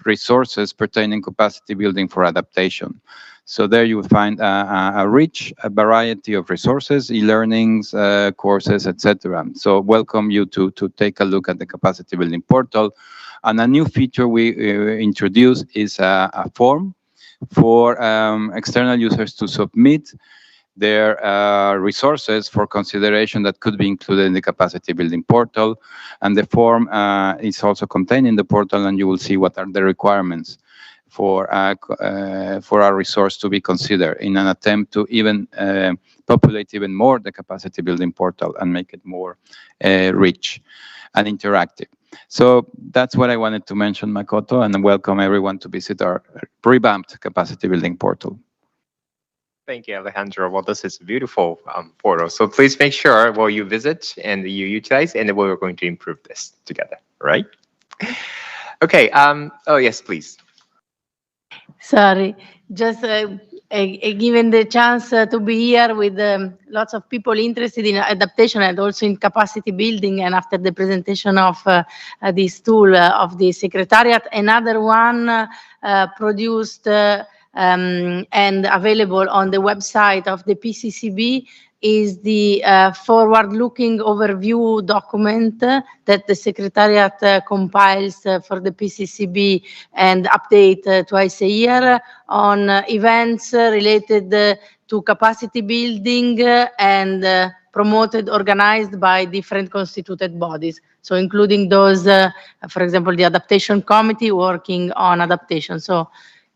resources pertaining capacity building for adaptation. So there you will find a rich variety of resources, e-learnings, courses, etc. So welcome you to take a look at the capacity building portal. And a new feature we introduced is a form for external users to submit their resources for consideration that could be included in the capacity building portal. And the form is also contained in the portal, and you will see what are the requirements for our resource to be considered in an attempt to even populate even more the capacity building portal and make it more rich and interactive. So that's what I wanted to mention, Makoto, and welcome everyone to visit our revamped capacity building portal. Thank you, Alejandro. Well, this is a beautiful portal. So please make sure you visit and you utilize, and we're going to improve this together, right? Okay. Oh, yes, please. Sorry, just given the chance to be here with lots of people interested in adaptation and also in capacity building, and after the presentation of this tool of the Secretariat, another one produced and available on the website of the PCCB is the forward-looking overview document that the Secretariat compiles for the PCCB and update twice a year on events related to capacity building and promoted, organized by different constituted bodies. So including those, for example, the adaptation committee working on adaptation. So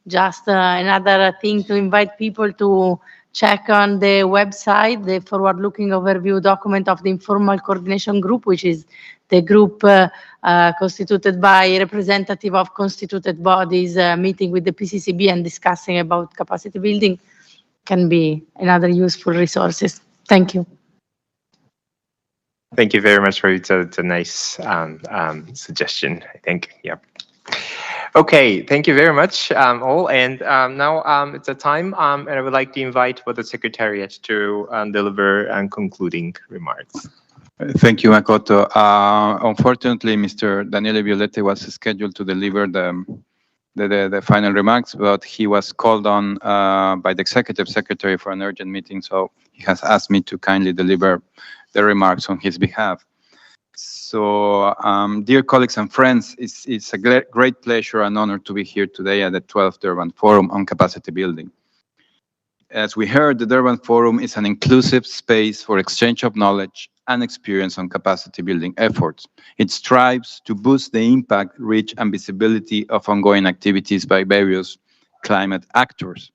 just another thing to invite people to check on the website, the forward-looking overview document of the informal coordination group, which is the group constituted by representative of constituted bodies meeting with the PCCB and discussing about capacity building, can be another useful resources. Thank you. Thank you very much, Ruth. It's a nice suggestion, I think. Yeah. Okay, thank you very much, all. And now it's a time, and I would like to invite for the Secretariat to deliver concluding remarks. Thank you, Makoto. Unfortunately, Mr. Daniele Violetti was scheduled to deliver the final remarks, but he was called on by the Executive Secretary for an urgent meeting, so he has asked me to kindly deliver the remarks on his behalf. So, dear colleagues and friends, it's a great pleasure and honor to be here today at the 12th Durban Forum on Capacity Building. As we heard, the Durban Forum is an inclusive space for exchange of knowledge and experience on capacity building efforts. It strives to boost the impact, reach, and visibility of ongoing activities by various climate actors.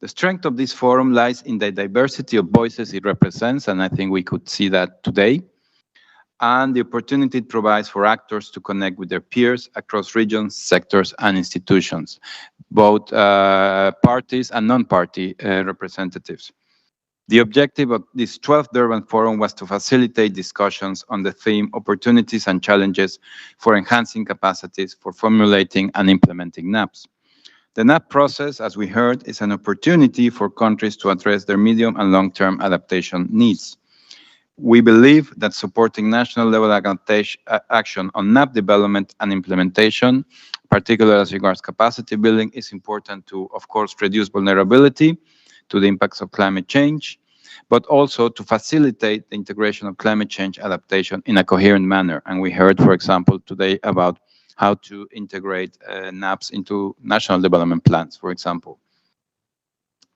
The strength of this forum lies in the diversity of voices it represents, and I think we could see that today, and the opportunity it provides for actors to connect with their peers across regions, sectors, and institutions, both parties and non-party representatives. The objective of this 12th Durban Forum was to facilitate discussions on the theme Opportunities and Challenges for Enhancing Capacities for Formulating and Implementing NAPs. The NAP process, as we heard, is an opportunity for countries to address their medium and long-term adaptation needs. We believe that supporting national level action on NAP development and implementation, particularly as regards capacity building, is important to, of course, reduce vulnerability to the impacts of climate change, but also to facilitate the integration of climate change adaptation in a coherent manner. And we heard, for example, today about how to integrate NAPs into national development plans, for example.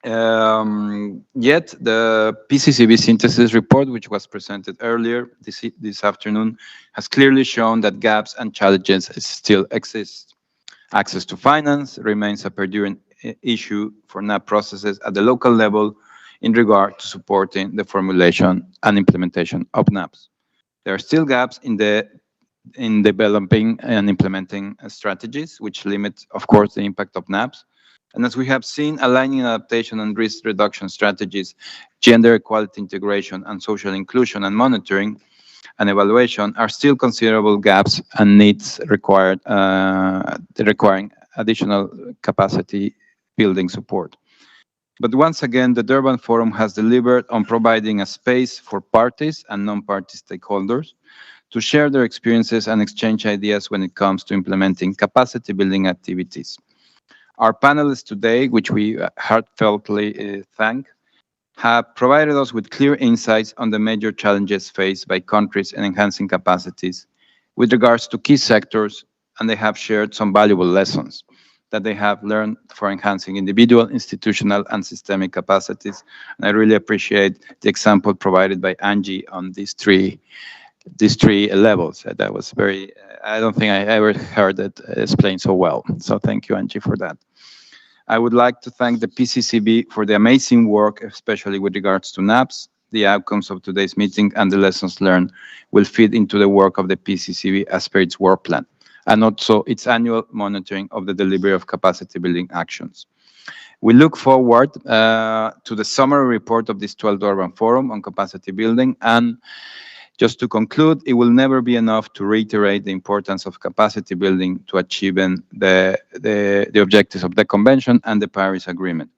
Yet the PCCB synthesis report, which was presented earlier this afternoon, has clearly shown that gaps and challenges still exist. Access to finance remains a perduring issue for NAP processes at the local level in regard to supporting the formulation and implementation of NAPs. There are still gaps in developing and implementing strategies, which limit, of course, the impact of NAPs. And as we have seen, aligning adaptation and risk reduction strategies, gender equality integration, and social inclusion and monitoring and evaluation are still considerable gaps and needs requiring additional capacity building support. But once again, the Durban Forum has delivered on providing a space for parties and non-party stakeholders to share their experiences and exchange ideas when it comes to implementing capacity building activities. Our panelists today, which we heartfeltly thank, have provided us with clear insights on the major challenges faced by countries in enhancing capacities with regards to key sectors, and they have shared some valuable lessons that they have learned for enhancing individual, institutional, and systemic capacities. And I really appreciate the example provided by Angie on these three levels. That was very, I don't think I ever heard it explained so well. So thank you, Angie, for that. I would like to thank the PCCB for the amazing work, especially with regards to NAPs. The outcomes of today's meeting and the lessons learned will feed into the work of the PCCB as per its work plan, and also its annual monitoring of the delivery of capacity building actions. We look forward to the summary report of this 12th Durban Forum on capacity building. And just to conclude, it will never be enough to reiterate the importance of capacity building to achieving the objectives of the Convention and the Paris Agreement.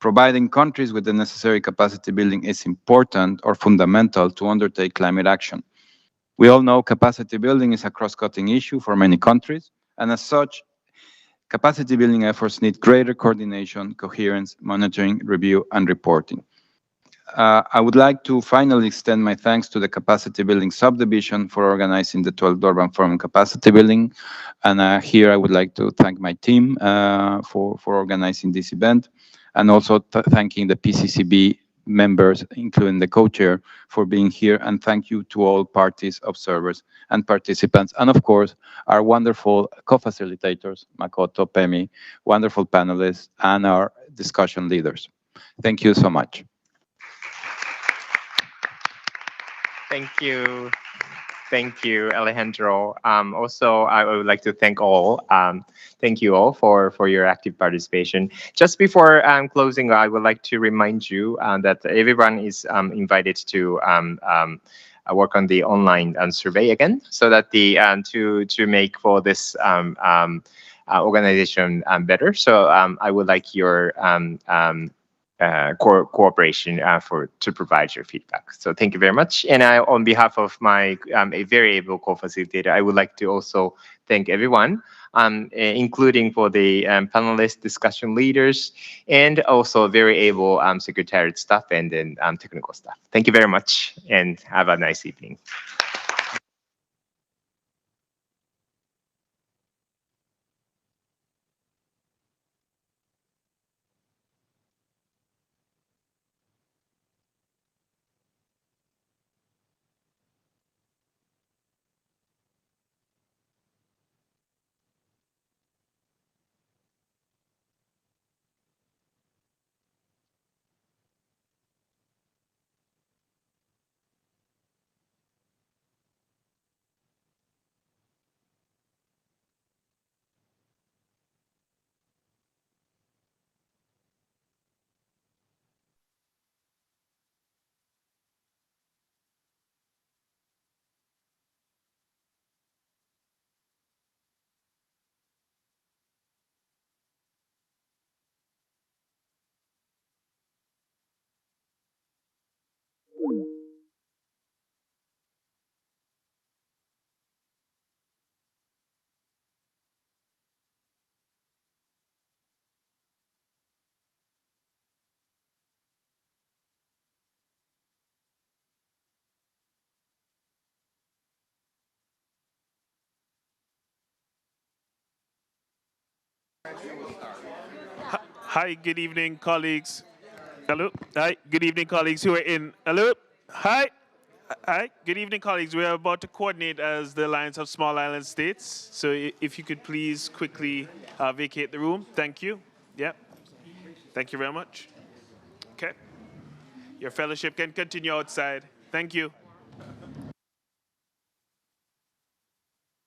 Providing countries with the necessary capacity building is important or fundamental to undertake climate action. We all know capacity building is a cross-cutting issue for many countries, and as such, capacity building efforts need greater coordination, coherence, monitoring, review, and reporting. I would like to finally extend my thanks to the Capacity Building Subdivision for organizing the 12th Durban Forum Capacity Building. And here I would like to thank my team for organizing this event, and also thanking the PCCB members, including the co-chair, for being here. And thank you to all parties, observers, and participants. And of course, our wonderful co-facilitators, Makoto, Pemi, wonderful panelists, and our discussion leaders. Thank you so much. Thank you. Thank you, Alejandro. Also, I would like to thank you all for your active participation. Just before closing, I would like to remind you that everyone is invited to work on the online survey again, so that the to make for this organization better. So I would like your cooperation to provide your feedback. So thank you very much. And on behalf of my a very able co-facilitator, I would like to also thank everyone, including for the panelists, discussion leaders, and also very able secretariat staff and then technical staff. Thank you very much, and have a nice evening. Hi, good evening, colleagues. Hello. Hi, good evening, colleagues who are in. Hello. Hi. Hi, good evening, colleagues. We are about to coordinate as the Alliance of Small Island States. So if you could please quickly vacate the room. Thank you. Yeah. Thank you very much. Okay. Your fellowship can continue outside. Thank you.